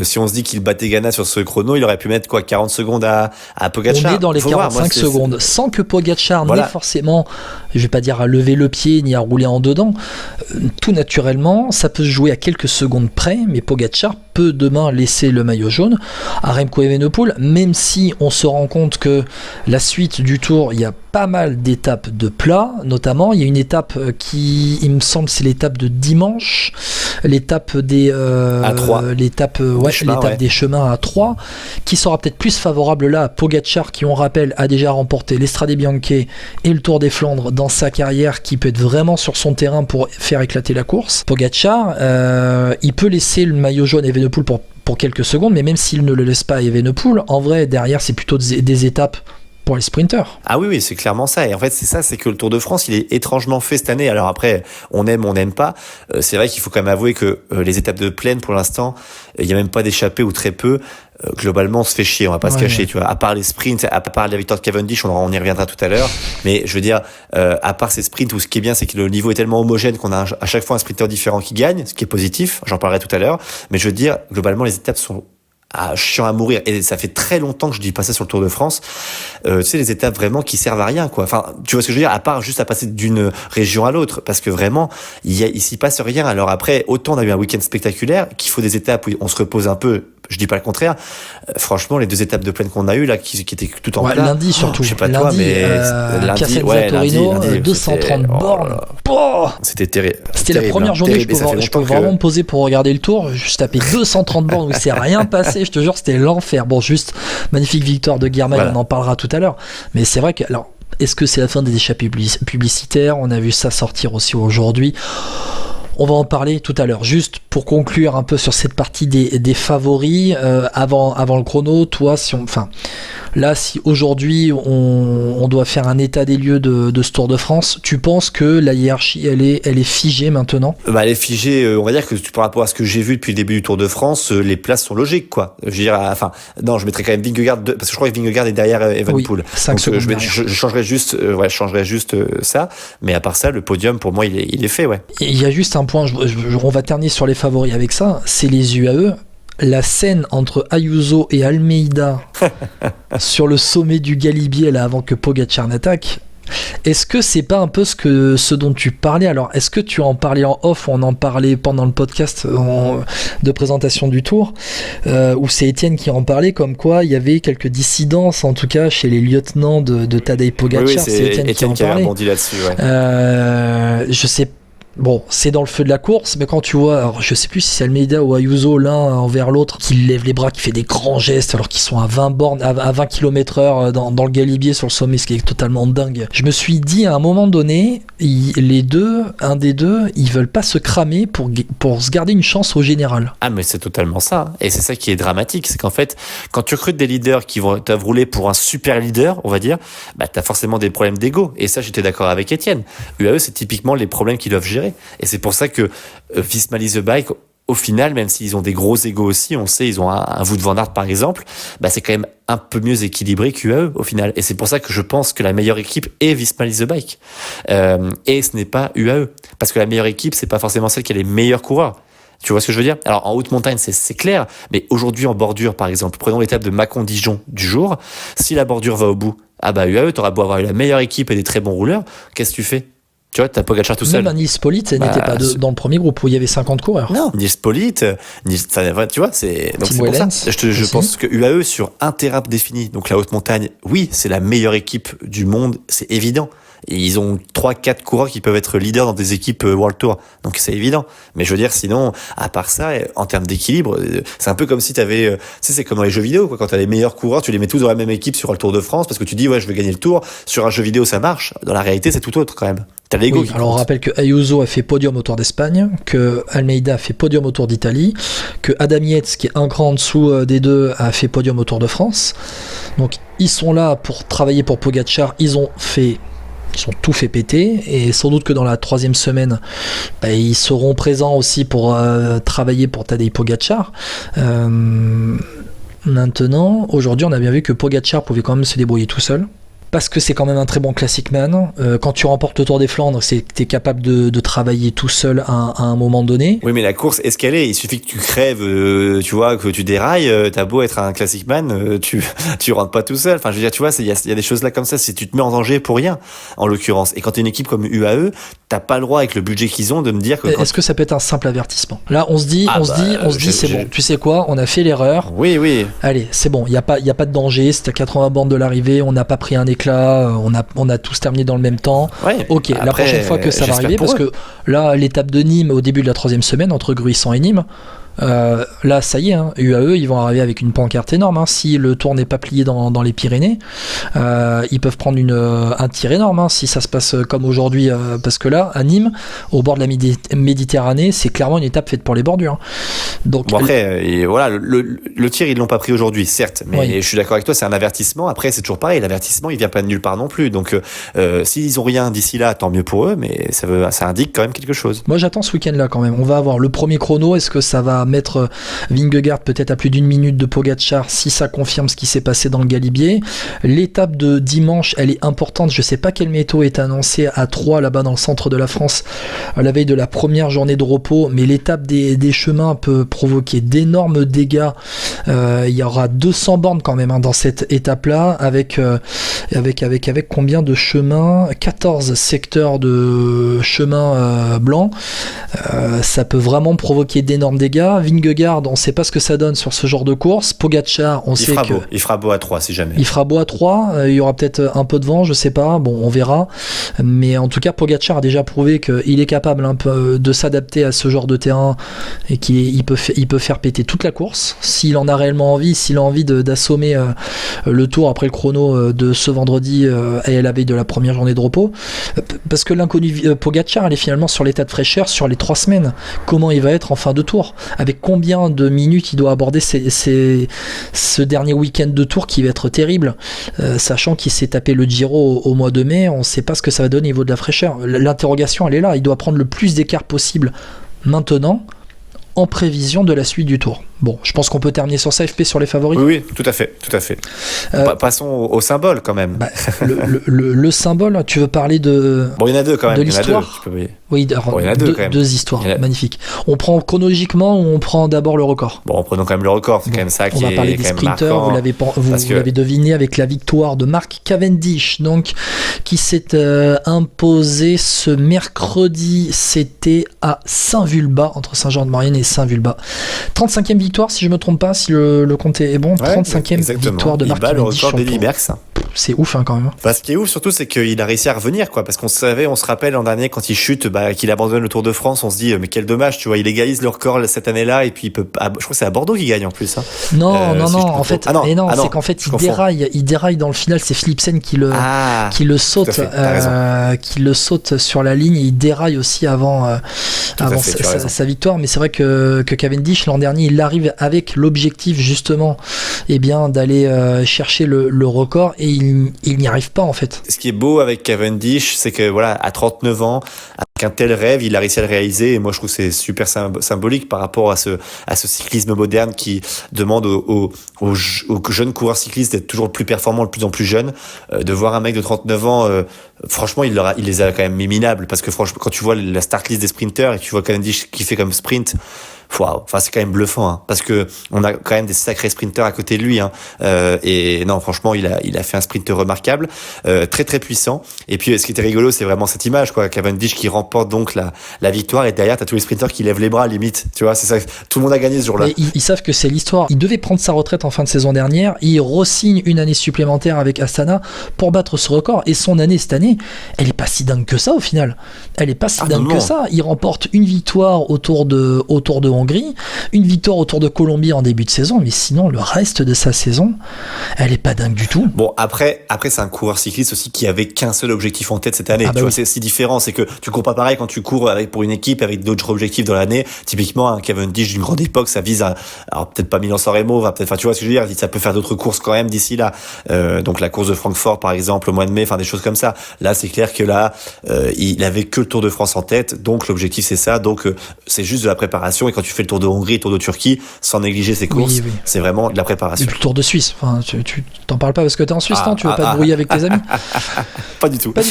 si on se dit qu'il battait Ganna sur ce chrono, il aurait pu mettre 40 secondes à Pogačar. On est dans les 45 secondes, sans que Pogačar n'ait forcément, je vais pas dire à lever le pied ni à rouler en dedans, tout naturellement ça peut se jouer à quelques secondes près, mais Pogačar peut demain laisser le maillot jaune à Remco Evenepoel, même si on se rend compte que la suite du tour, il y a pas mal d'étapes de plat, notamment il y a une étape qui, il me semble, c'est l'étape de dimanche, l'étape des l'étape des chemins à 3, qui sera peut-être plus favorable là à Pogačar, qui, on rappelle, a déjà remporté l'Estrade Bianche et le Tour des Flandres dans sa carrière, qui peut être vraiment sur son terrain pour faire éclater la course. Pogačar, il peut laisser le maillot jaune à Evenepoel pour quelques secondes, mais même s'il ne le laisse pas à Evenepoel, en vrai, derrière, c'est plutôt des étapes pour les sprinters. Ah oui, c'est clairement ça. Et en fait, c'est que le Tour de France, il est étrangement fait cette année. Alors après, on aime, on n'aime pas. C'est vrai qu'il faut quand même avouer que les étapes de plaine, pour l'instant, il n'y a même pas d'échappée ou très peu. Globalement, on se fait chier, on va pas se cacher, tu vois. À part les sprints, à part la victoire de Cavendish, on y reviendra tout à l'heure. Mais je veux dire, à part ces sprints, où ce qui est bien, c'est que le niveau est tellement homogène qu'on a à chaque fois un sprinter différent qui gagne, ce qui est positif. J'en parlerai tout à l'heure. Mais je veux dire, globalement, les étapes sont chiant à mourir, et ça fait très longtemps que je dis pas ça sur le Tour de France. Tu sais, les étapes vraiment qui servent à rien, quoi. Enfin, tu vois ce que je veux dire, à part juste à passer d'une région à l'autre, parce que vraiment il s'y passe rien. Alors après, autant on a eu un week-end spectaculaire, qu'il faut des étapes où on se repose un peu, je dis pas le contraire. Franchement, les deux étapes de plaine qu'on a eues là, qui étaient tout en plat. Lundi surtout. Je sais pas lundi, toi, mais lundi, Torino, 230 bornes. C'était terrible. C'était la première journée que je peux vraiment me poser pour regarder le Tour. Je tapais 230 bornes où il s'est rien passé. Je te jure, c'était l'enfer. Bon, juste magnifique victoire de Guermay, on en parlera tout à l'heure. Mais c'est vrai que, alors, est-ce que c'est la fin des échappées publicitaires? On a vu ça sortir aussi aujourd'hui. On va en parler tout à l'heure. Juste pour conclure un peu sur cette partie des favoris, avant le chrono, toi, si aujourd'hui on doit faire un état des lieux de ce Tour de France, tu penses que la hiérarchie elle est figée maintenant? Elle est figée, on va dire que par rapport à ce que j'ai vu depuis le début du Tour de France, les places sont logiques, quoi. Je veux dire, non, je mettrais quand même Vingegaard, parce que je crois que Vingegaard est derrière Evenepoel. Oui, 5 secondes je changerais juste, ça, mais à part ça, le podium pour moi il est fait, ouais. Il y a juste un point, on va terminer sur les favoris avec ça, c'est les UAE. La scène entre Ayuso et Almeida sur le sommet du Galibier là, avant que Pogačar n'attaque, est-ce que c'est pas un peu ce dont tu parlais? Alors, est-ce que tu en parlais en off ou on en parlait pendant le podcast de présentation du Tour, où c'est Étienne qui en parlait, comme quoi il y avait quelques dissidences, en tout cas chez les lieutenants de Tadej Pogačar. Oui, c'est Étienne qui a rebondi là-dessus, ouais. Je sais Bon, c'est dans le feu de la course, mais quand tu vois, alors je sais plus si c'est Almeida ou Ayuso l'un envers l'autre, qui lève les bras, qui fait des grands gestes alors qu'ils sont à 20 bornes, à 20 km/h dans le galibier sur le sommet, ce qui est totalement dingue. Je me suis dit à un moment donné, un des deux, ils veulent pas se cramer pour se garder une chance au général. Ah mais c'est totalement ça, et c'est ça qui est dramatique, c'est qu'en fait, quand tu recrutes des leaders qui vont te rouler pour un super leader, on va dire, bah t'as forcément des problèmes d'ego, et ça j'étais d'accord avec Étienne. UAE c'est typiquement les problèmes qu'ils doivent gérer, et c'est pour ça que Visma Lease the Bike, au final, même s'ils ont des gros égos aussi, on sait, ils ont un Wout van Aert par exemple, bah c'est quand même un peu mieux équilibré qu'UAE au final. Et c'est pour ça que je pense que la meilleure équipe est Visma Lease the Bike. Et ce n'est pas UAE. Parce que la meilleure équipe, c'est pas forcément celle qui a les meilleurs coureurs. Tu vois ce que je veux dire? Alors en haute montagne, c'est clair, mais aujourd'hui en bordure, par exemple, prenons l'étape de Mâcon-Dijon du jour, si la bordure va au bout, ah bah UAE, t'auras beau avoir eu la meilleure équipe et des très bons rouleurs, qu'est-ce que tu fais? Tu vois, t'as Pogacar tout seul. Même un Nils Pollitt n'était pas dans le premier groupe où il y avait 50 coureurs. Non, Nils Pollitt, tu vois, c'est donc Tim c'est pour Wellens, ça. Je pense que UAE sur un terrain défini, donc la haute montagne, oui, c'est la meilleure équipe du monde, c'est évident. Et ils ont 3-4 coureurs qui peuvent être leaders dans des équipes World Tour. Donc c'est évident. Mais je veux dire, sinon, à part ça, en termes d'équilibre, c'est un peu comme si t'avais, tu sais, c'est comme dans les jeux vidéo, quoi. Quand t'as les meilleurs coureurs, tu les mets tous dans la même équipe sur le Tour de France parce que tu dis, ouais, je vais gagner le Tour. Sur un jeu vidéo, ça marche. Dans la réalité, c'est tout autre, quand même. T'as l'ego qui alors on rappelle que Ayuso a fait podium au Tour d'Espagne, que Almeida a fait podium au Tour d'Italie, que Adam Yates, qui est un cran en dessous des deux, a fait podium au Tour de France. Donc ils sont là pour travailler pour Pogacar. Ils ont tout fait péter, et sans doute que dans la 3e semaine, ils seront présents aussi pour travailler pour Tadej Pogacar. Maintenant, aujourd'hui, on a bien vu que Pogacar pouvait quand même se débrouiller tout seul. Parce que c'est quand même un très bon classic man. Quand tu remportes le Tour des Flandres, t'es capable de travailler tout seul à un moment donné. Oui, mais la course escalée, il suffit que tu crèves, tu vois, que tu dérailles, t'as beau être un classic man, tu rentres pas tout seul. Enfin, je veux dire, tu vois, il y a des choses là comme ça, si tu te mets en danger pour rien, en l'occurrence. Et quand t'es une équipe comme UAE, t'as pas le droit, avec le budget qu'ils ont, de me dire que... Est-ce que ça peut être un simple avertissement? Là, on se dit, c'est bon. Tu sais quoi? On a fait l'erreur. Oui. Allez, c'est bon. Il y a pas de danger. C'était à 80 bornes de l'arrivée. On n'a pas pris un éclat. On a tous terminé dans le même temps. Ouais. Ok, Après, la prochaine fois que ça va arriver, parce que là, l'étape de Nîmes au début de la 3e semaine, entre Gruissan et Nîmes, là, ça y est, UAE, ils vont arriver avec une pancarte énorme. Si le tour n'est pas plié dans les Pyrénées, ils peuvent prendre un tir énorme si ça se passe comme aujourd'hui. Parce que là, à Nîmes, au bord de la Méditerranée, c'est clairement une étape faite pour les bordures. Donc, bon, après, voilà, le tir, ils l'ont pas pris aujourd'hui, certes, mais oui. Je suis d'accord avec toi, c'est un avertissement. Après, c'est toujours pareil, l'avertissement, il vient pas de nulle part non plus. Donc, s'ils ont rien d'ici là, tant mieux pour eux, mais ça indique quand même quelque chose. Moi, j'attends ce week-end-là quand même. On va avoir le premier chrono. Est-ce que ça va mettre Vingegaard peut-être à plus d'1 minute de Pogacar si ça confirme ce qui s'est passé dans le Galibier? L'étape de dimanche, elle est importante. Je sais pas quelle météo est annoncée à Troyes, là-bas dans le centre de la France, à la veille de la première journée de repos, mais l'étape des chemins peut provoquer d'énormes dégâts. Il y aura 200 bornes quand même dans cette étape-là, avec combien de chemins? 14 secteurs de chemins blancs. Ça peut vraiment provoquer d'énormes dégâts. Vingegaard, on ne sait pas ce que ça donne sur ce genre de course. Pogacar, il fera beau à 3 si jamais. Il fera beau à 3, il y aura peut-être un peu de vent, je sais pas, bon, on verra. Mais en tout cas, Pogacar a déjà prouvé qu'il est capable un peu de s'adapter à ce genre de terrain et qu'il peut faire péter toute la course s'il en a réellement envie, s'il a envie d'assommer le tour après le chrono de ce vendredi et à la veille de la première journée de repos. Parce que l'inconnu Pogacar, elle est finalement sur l'état de fraîcheur sur les 3 semaines. Comment il va être en fin de tour? Avec combien de minutes il doit aborder ce dernier week-end de tour qui va être terrible, sachant qu'il s'est tapé le Giro au mois de mai, on ne sait pas ce que ça va donner au niveau de la fraîcheur. L'interrogation, elle est là, il doit prendre le plus d'écart possible maintenant, en prévision de la suite du tour. Bon, je pense qu'on peut terminer sur ça, FP, sur les favoris. Oui, tout à fait. Passons au symbole quand même. Le symbole, tu veux parler de... Bon, il y en a deux quand même. De l'histoire. Oui, il y en a deux quand même. Deux histoires, magnifiques. On prend chronologiquement ou on prend d'abord le record? Bon, prenons quand même le record, c'est quand même ça qui est quand même marquant. On va parler des sprinters, vous l'avez deviné avec la victoire de Mark Cavendish, donc, qui s'est imposé ce mercredi, c'était à Saint-Vulbas, entre Saint-Jean-de-Maurienne et Saint-Vulbas. 35e victoire victoires, si je me trompe pas, si le compte est bon. 35e victoire de Mark Cavendish. Il bat le record d'Eddy Merckx. C'est ouf quand même. Ce qui est ouf surtout, c'est qu'il a réussi à revenir, quoi, parce qu'on se rappelle l'an dernier quand il chute, qu'il abandonne le Tour de France, on se dit mais quel dommage, tu vois, il égalise le record cette année-là et puis je crois que c'est à Bordeaux qu'il gagne en plus. Non, en fait, c'est qu'en fait il déraille dans le final, c'est Philipsen qui le saute, qui le saute sur la ligne et il déraille aussi avant sa victoire. Mais c'est vrai que Cavendish l'an dernier, il arrive avec l'objectif justement, d'aller chercher le record et il n'y arrive pas en fait. Ce qui est beau avec Cavendish, c'est que voilà, à 39 ans, avec un tel rêve, il a réussi à le réaliser. Et moi, je trouve que c'est super symbolique par rapport à ce cyclisme moderne qui demande aux jeunes coureurs cyclistes d'être toujours plus performants, de plus en plus jeunes. De voir un mec de 39 ans, franchement, il les a quand même mis minables. Parce que franchement, quand tu vois la start list des sprinters et que tu vois Cavendish qui fait comme sprint, waouh, enfin c'est quand même bluffant, hein, parce que on a quand même des sacrés sprinters à côté de lui, hein, et non, franchement, il a fait un sprint remarquable, très très puissant. Et puis ce qui était rigolo, c'est vraiment cette image, quoi, Cavendish qui remporte donc la victoire, et derrière t'as tous les sprinters qui lèvent les bras limite, tu vois, c'est ça, tout le monde a gagné ce jour-là. Ils savent que c'est l'histoire. Il devait prendre sa retraite en fin de saison dernière, il re-signe une année supplémentaire avec Astana pour battre ce record, et son année cette année, elle est pas si dingue que ça au final. Elle est pas si dingue que ça. Il remporte une victoire autour de Hongrie, une victoire autour de Colombie en début de saison, mais sinon le reste de sa saison, elle est pas dingue du tout. Bon, après c'est un coureur cycliste aussi qui avait qu'un seul objectif en tête cette année. Tu vois, c'est si différent, c'est que tu cours pas pareil quand tu cours pour une équipe avec d'autres objectifs dans l'année. Typiquement, un Cavendish d'une grande époque, ça vise alors peut-être pas Milan-San Remo, enfin tu vois ce que je veux dire, ça peut faire d'autres courses quand même d'ici là. Donc la course de Francfort par exemple au mois de mai, enfin des choses comme ça. Là, c'est clair que là, il avait que le Tour de France en tête, donc l'objectif c'est ça. Donc c'est juste de la préparation, et quand tu fais le Tour de Hongrie, le Tour de Turquie, sans négliger ces courses, c'est vraiment de la préparation. Et puis le Tour de Suisse, enfin, tu t'en parles pas parce que t'es en Suisse, non? Tu veux pas te brouiller avec tes amis? Pas du tout. Pas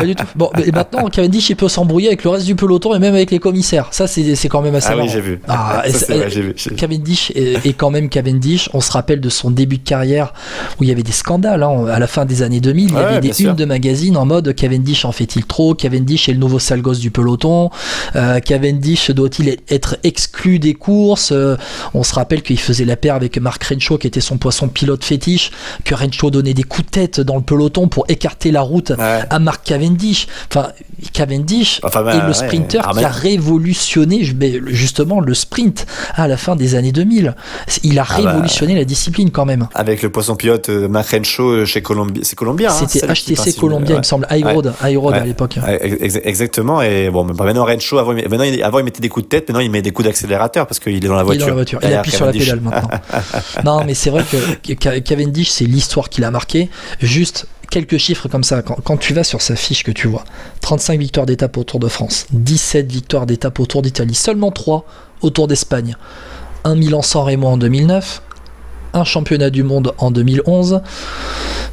du tout. Bon, et maintenant, Cavendish, il peut s'embrouiller avec le reste du peloton et même avec les commissaires. Ça, c'est quand même assez marrant. Oui, j'ai vu. J'ai vu. Cavendish est quand même Cavendish. On se rappelle de son début de carrière où il y avait des scandales, hein, à la fin des années 2000. Il y avait des unes de magazines en mode Cavendish en fait-il trop? Cavendish est le nouveau sale gosse du peloton. Cavendish doit-il être exclu des courses? On se rappelle qu'il faisait la paire avec Mark Renshaw qui était son poisson pilote fétiche, que Renshaw donnait des coups de tête dans le peloton pour écarter la route à Mark Cavendish. Enfin, Cavendish est le sprinter qui a révolutionné justement le sprint à la fin des années 2000. Il a révolutionné la discipline quand même. Avec le poisson pilote Mark Renshaw chez Colombia, c'est Colombia. C'était HTC Colombia, il me semble, High Road à l'époque. Exactement. Et bon, maintenant Renshaw, avant il mettait des coups de tête, maintenant il met des coups d'accélérateur parce qu'il est dans la voiture. Il appuie sur la pédale maintenant. Non, mais c'est vrai que Cavendish, c'est l'histoire qu'il a marqué. Juste quelques chiffres comme ça, quand tu vas sur sa fiche que tu vois, 35 victoires d'étape au Tour de France, 17 victoires d'étape au Tour d'Italie, seulement 3 au Tour d'Espagne, un Milan-San Remo en 2009, un championnat du monde en 2011,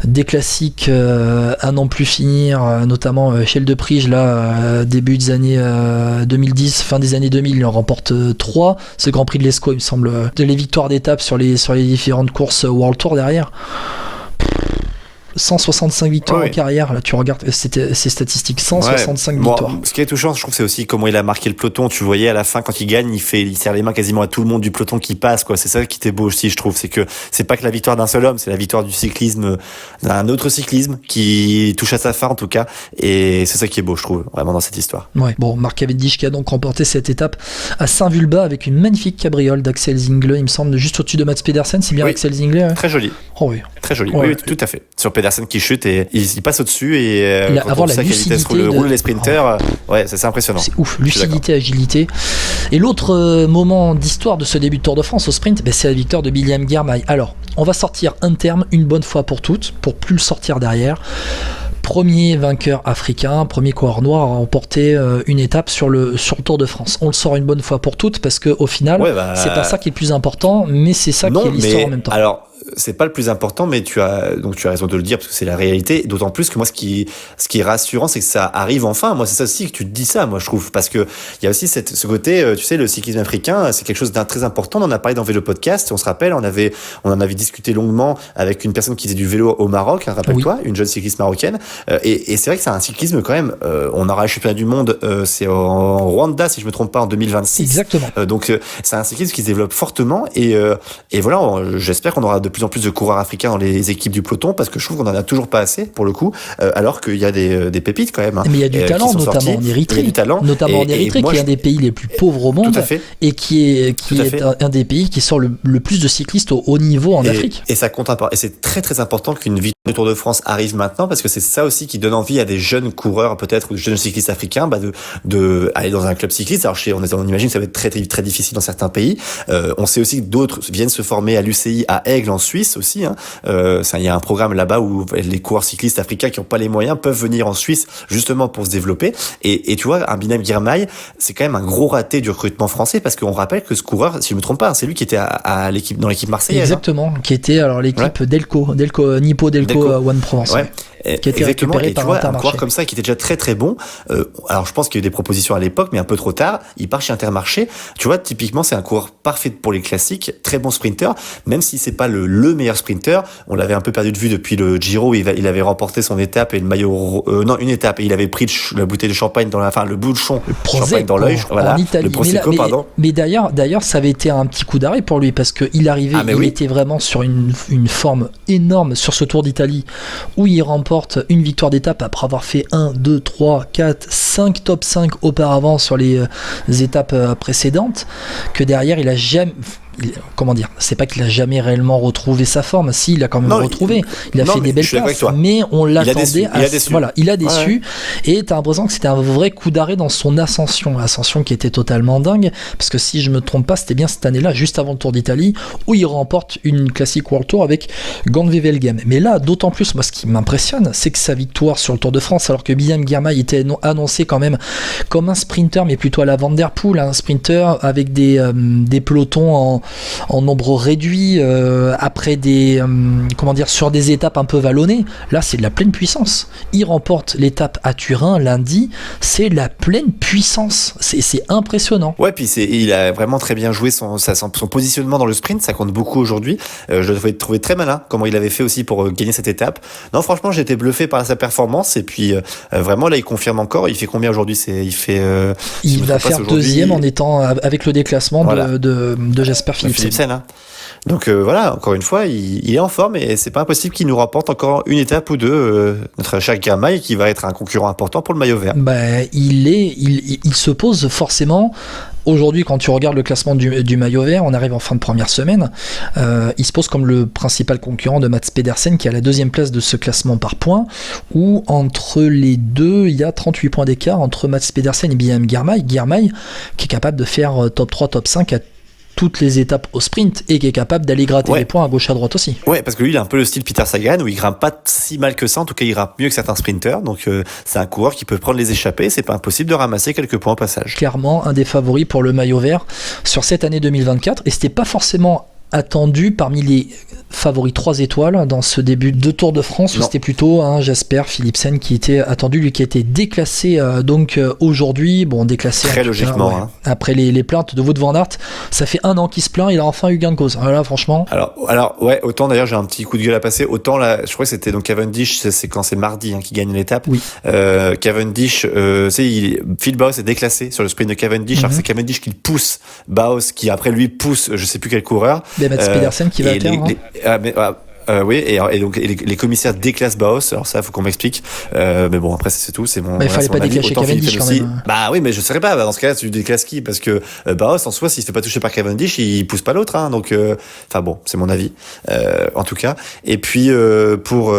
des classiques à n'en plus finir, notamment Chelles de Prige, là, début des années 2010, fin des années 2000, il en remporte 3. Ce Grand Prix de l'Escaut, il me semble, les victoires d'étape sur les différentes courses World Tour derrière. 165 victoires en carrière, là tu regardes ces statistiques, 165 victoires. Ce qui est touchant, je trouve, c'est aussi comment il a marqué le peloton. Tu voyais à la fin quand il gagne, il serre les mains quasiment à tout le monde du peloton qui passe, quoi. C'est ça qui était beau aussi, je trouve, c'est que c'est pas que la victoire d'un seul homme, c'est la victoire du cyclisme, d'un autre cyclisme qui touche à sa fin en tout cas, et c'est ça qui est beau, je trouve, vraiment dans cette histoire. Ouais. Bon, Mark Cavendish qui a donc remporté cette étape à Saint-Vulbas avec une magnifique cabriole d'Axel Zingler, il me semble, juste au-dessus de Mats Pedersen, c'est bien Axel Zingler. Très joli. Oh oui. Très joli. Oui, tout à fait. Sur Pedersen qui chute et il passe au-dessus et il a avoir la lucidité roule les sprinters, c'est impressionnant. C'est ouf, lucidité, agilité. Et l'autre moment d'histoire de ce début de Tour de France au sprint, c'est la victoire de William Girmay. Alors, on va sortir un terme une bonne fois pour toutes, pour plus le sortir derrière. Premier vainqueur africain, premier coureur noir à remporter une étape sur le Tour de France. On le sort une bonne fois pour toutes parce qu'au final, c'est pas ça qui est le plus important, mais c'est ça qui est l'histoire en même temps. Alors, c'est pas le plus important, mais tu as raison de le dire parce que c'est la réalité. D'autant plus que moi, ce qui est rassurant, c'est que ça arrive enfin. Moi, c'est ça aussi que tu te dis ça, moi, je trouve, parce que il y a aussi ce côté, tu sais, le cyclisme africain, c'est quelque chose d'un très important. On en a parlé dans Vélo Podcast. On se rappelle, on en avait discuté longuement avec une personne qui faisait du vélo au Maroc. Hein, rappelle-toi, une jeune cycliste marocaine. Et c'est vrai que c'est un cyclisme quand même. On aura le championnat du monde, c'est en Rwanda, si je me trompe pas, en 2026. Exactement. Donc c'est un cyclisme qui se développe fortement et voilà, j'espère qu'on aura de plus en plus de coureurs africains dans les équipes du peloton parce que je trouve qu'on en a toujours pas assez pour le coup, alors qu'il y a des pépites quand même. Hein, mais il y a du talent, notamment en Érythrée. Il y a du talent, notamment en Érythrée, qui est un des pays les plus pauvres au monde et qui est un des pays qui sort le plus de cyclistes au haut niveau en Afrique. Et ça compte et c'est très très important qu'une victoire du Tour de France arrive maintenant parce que c'est ça aussi qui donne envie à des jeunes coureurs peut-être ou des jeunes cyclistes africains de aller dans un club cycliste. Alors on imagine que ça va être très très difficile dans certains pays. On sait aussi que d'autres viennent se former à l'UCI à Aigle en Suisse aussi. Hein. Il y a un programme là-bas où les coureurs cyclistes africains qui n'ont pas les moyens peuvent venir en Suisse justement pour se développer. Et tu vois, un Binem Girmay, c'est quand même un gros raté du recrutement français parce qu'on rappelle que ce coureur, si je me trompe pas, c'est lui qui était dans l'équipe marseillaise. Exactement, qui était alors l'équipe Delco Nippo One Provence. Ouais. Qui a été récupéré par Intermarché. Un coureur comme ça qui était déjà très très bon. Alors je pense qu'il y a eu des propositions à l'époque, mais un peu trop tard. Il part chez Intermarché. Tu vois, typiquement c'est un coureur parfait pour les classiques, très bon sprinter. Même si c'est pas le meilleur sprinter, on l'avait un peu perdu de vue depuis le Giro. Il avait remporté son étape et le maillot. Une étape et il avait pris la bouteille de champagne le bouchon de champagne dans l'œil. Voilà. En Italie. Le Prosecco, pardon. Mais d'ailleurs, ça avait été un petit coup d'arrêt pour lui parce que il arrivait, il était vraiment sur une forme énorme sur ce Tour d'Italie où il remporte une victoire d'étape après avoir fait 1, 2, 3, 4, 5 top 5 auparavant sur les étapes précédentes, que derrière il a jamais... Comment dire, c'est pas qu'il a jamais réellement retrouvé sa forme, si il a quand même retrouvé, il a fait des belles places, mais on l'attendait il a déçu et t'as l'impression que c'était un vrai coup d'arrêt dans son ascension qui était totalement dingue, parce que si je me trompe pas, c'était bien cette année-là, juste avant le Tour d'Italie, où il remporte une Classic World Tour avec Gand-Wevelgem. Mais là, d'autant plus, moi ce qui m'impressionne, c'est que sa victoire sur le Tour de France, alors que Binem Girmay était annoncé quand même comme un sprinter, mais plutôt à la Van Der Poel, un sprinter avec des pelotons en nombre réduit, après sur des étapes un peu vallonnées. Là c'est de la pleine puissance. Il remporte l'étape à Turin lundi, c'est la pleine puissance, c'est impressionnant. Ouais, puis il a vraiment très bien joué son positionnement dans le sprint, ça compte beaucoup aujourd'hui. Je l'avais trouvé très malin comment il avait fait aussi pour gagner cette étape. Non, franchement j'ai été bluffé par sa performance et puis vraiment là il confirme encore. Il fait combien aujourd'hui? Il va faire deuxième en étant avec le déclassement de Jasper Philipsen. Hein. Donc voilà, encore une fois, il est en forme et c'est pas impossible qu'il nous remporte encore une étape ou deux, notre cher Girmay, qui va être un concurrent important pour le maillot vert. Il se pose forcément. Aujourd'hui, quand tu regardes le classement du maillot vert, on arrive en fin de première semaine, il se pose comme le principal concurrent de Mats Pedersen, qui est à la deuxième place de ce classement par points, où entre les deux, il y a 38 points d'écart entre Mats Pedersen et Binem Girmay. Girmay, qui est capable de faire top 3, top 5 à toutes les étapes au sprint et qui est capable d'aller gratter les points à gauche à droite aussi. Ouais, parce que lui il a un peu le style Peter Sagan où il grimpe pas si mal que ça, en tout cas il grimpe mieux que certains sprinters, donc c'est un coureur qui peut prendre les échappées, c'est pas impossible de ramasser quelques points au passage. Clairement un des favoris pour le maillot vert sur cette année 2024 et c'était pas forcément attendu parmi les favoris 3 étoiles dans ce début de Tour de France où c'était plutôt Jasper Philipsen qui était attendu, lui qui a été déclassé aujourd'hui, déclassé très logiquement après les plaintes de Wout van Aert. Ça fait 1 an qu'il se plaint, il a enfin eu gain de cause. Là franchement. Alors ouais, autant d'ailleurs j'ai un petit coup de gueule à passer, autant là je crois que c'était donc Cavendish, c'est quand c'est mardi qui gagne l'étape. Oui. Cavendish, Phil Bauhaus est déclassé sur le sprint de Cavendish, alors c'est Cavendish qui pousse Bauhaus qui après lui pousse je sais plus quel coureur. Mats Pedersen qui va à terre. Oui, et donc les commissaires déclassent Bauhaus. Alors ça, faut qu'on m'explique. Mais bon, après c'est tout, c'est mon. Mais il fallait pas déclasser Cavendish quand même. Bah oui, mais je saurais pas. Dans ce cas-là, tu déclasses qui? Parce que Bauhaus en soi, s'il se fait pas toucher par Cavendish, il pousse pas l'autre. Donc, enfin bon, c'est mon avis, en tout cas. Et puis pour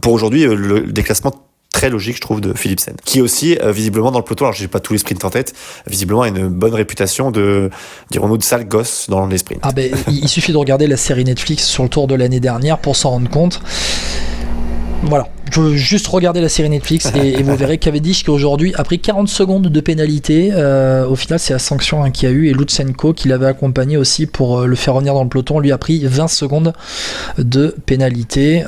aujourd'hui, le déclassement très logique, je trouve, de Philipsen, qui aussi visiblement dans le peloton, alors j'ai pas tous les sprints en tête, visiblement a une bonne réputation dirons-nous de sale gosse dans les sprints. Il suffit de regarder la série Netflix sur le Tour de l'année dernière pour s'en rendre compte. Voilà. Je veux juste regarder la série Netflix et vous verrez Cavendish qui aujourd'hui a pris 40 secondes de pénalité. Au final, c'est la sanction qu'il y a eu, et Lutsenko qui l'avait accompagné aussi pour le faire revenir dans le peloton, lui a pris 20 secondes de pénalité.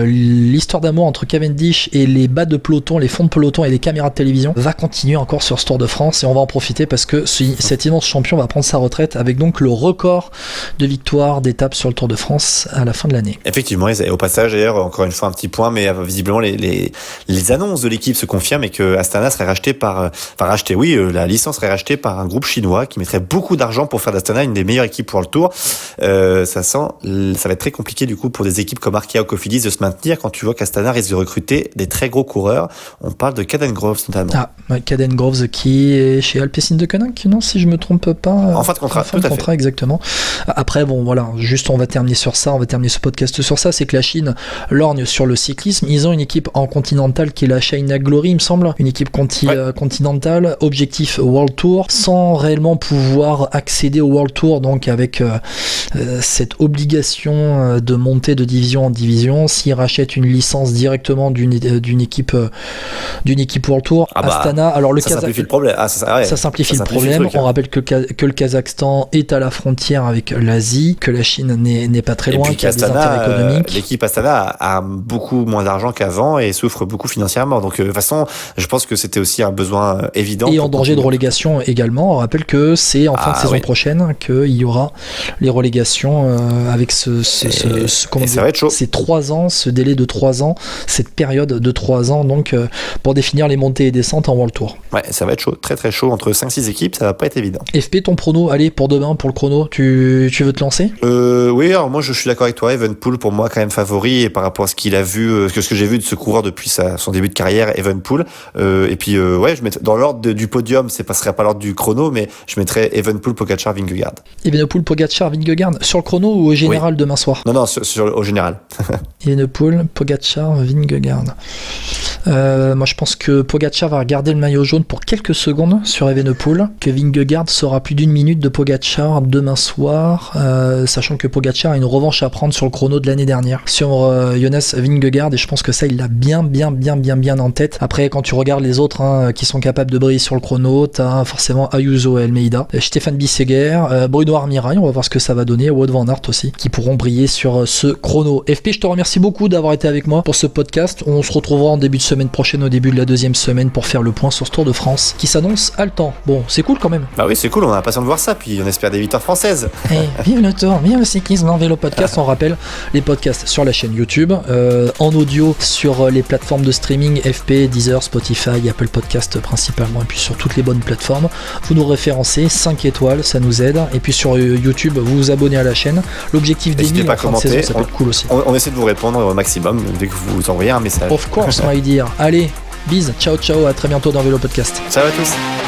L'histoire d'amour entre Cavendish et les bas de peloton, les fonds de peloton et les caméras de télévision va continuer encore sur ce Tour de France, et on va en profiter parce que cet immense champion va prendre sa retraite avec donc le record de victoires d'étapes sur le Tour de France à la fin de l'année. Effectivement, et au passage d'ailleurs, encore une fois un petit point, mais visiblement les annonces de l'équipe se confirment, et que Astana serait racheté la licence serait rachetée par un groupe chinois qui mettrait beaucoup d'argent pour faire d'Astana une des meilleures équipes pour le Tour. Ça va être très compliqué du coup pour des équipes comme Arkea ou Cofidis de se maintenir quand tu vois qu'Astana risque de recruter des très gros coureurs. On parle de Caden Groves notamment. Caden Groves qui est chez Alpecin de Koninck, non, si je me trompe pas. En fin de contrat, tout à fait. Exactement. Après, bon, voilà, juste on va terminer sur ça, on va terminer ce podcast sur ça, c'est que la Chine lorgne sur le cyclisme. Ils ont une équipe en continental qui est la China Glory, il me semble, une équipe continentale, objectif World Tour, sans réellement pouvoir accéder au World Tour, donc avec cette obligation de monter de division en division. S'ils rachètent une licence directement d'une équipe World Tour, Astana, alors ça simplifie le problème. Ça simplifie le problème. On rappelle que le Kazakhstan est à la frontière avec l'Asie, que la Chine n'est pas très loin, qu'il y a des intérêts économiques. L'équipe Astana a beaucoup moins d'argent qu'avant et souffre beaucoup financièrement. Donc de toute façon, je pense que c'était aussi un besoin évident. Et en danger de relégation également. On rappelle que c'est en fin de saison prochaine qu'il y aura les relégations avec ça va être chaud. Ces 3 ans, ce délai de 3 ans, cette période de 3 ans, donc pour définir les montées et descentes en World Tour. Ouais, ça va être chaud, très très chaud, entre 5-6 équipes, ça va pas être évident. FP, ton prono, allez, pour demain, pour le chrono, tu veux te lancer ? Oui, alors moi je suis d'accord avec toi, Evenepoel pour moi quand même favori, et par rapport à ce qu'il a vu, ce que j'ai vu de ce coureur depuis son début de carrière, Evenepoel, et puis je mettrais, dans l'ordre du podium, c'est passerait pas l'ordre du chrono, mais je mettrais Evenepoel, Pogačar, Vingegaard. Evenepoel, Pogačar, Vingegaard, sur le chrono ou au général demain soir ? Non, au général. Evenepoel, Pogačar, Vingegaard. Moi je pense que Pogačar va garder le maillot jaune pour quelques secondes sur Evenepoel, que Vingegaard sera plus d'1 minute de Pogačar demain soir, sachant que Pogačar a une revanche à prendre sur le chrono de l'année dernière sur Jonas Vingegaard, et je pense que ça il l'a bien en tête. Après quand tu regardes les autres qui sont capables de briller sur le chrono, t'as forcément Ayuso et Almeida, Stefan Bisseguer, Bruno Armirail, on va voir ce que ça va donner, Wout van Aert aussi, qui pourront briller sur ce chrono. FP, je te remercie beaucoup d'avoir été avec moi pour ce podcast. On se retrouvera en début de semaine prochaine, au début de la 2e semaine, pour faire le point sur ce Tour de France qui s'annonce haletant. Bon, c'est cool quand même. Bah oui, c'est cool, on a impatient de voir ça, puis on espère des victoires françaises. Vive le Tour, vive le cyclisme en vélo podcast. On rappelle les podcasts sur la chaîne YouTube, en audio sur les plateformes de streaming FP, Deezer, Spotify, Apple Podcast principalement, et puis sur toutes les bonnes plateformes. Vous nous référencez, 5 étoiles, ça nous aide, et puis sur YouTube, vous vous abonnez à la chaîne. L'objectif des 1000 en fin de saison, ça peut être cool aussi. On essaie de vous répondre au maximum dès que vous envoyez un message. Of course, my dear. Allez, bise, ciao, à très bientôt dans Vélo Podcast. Ciao à tous.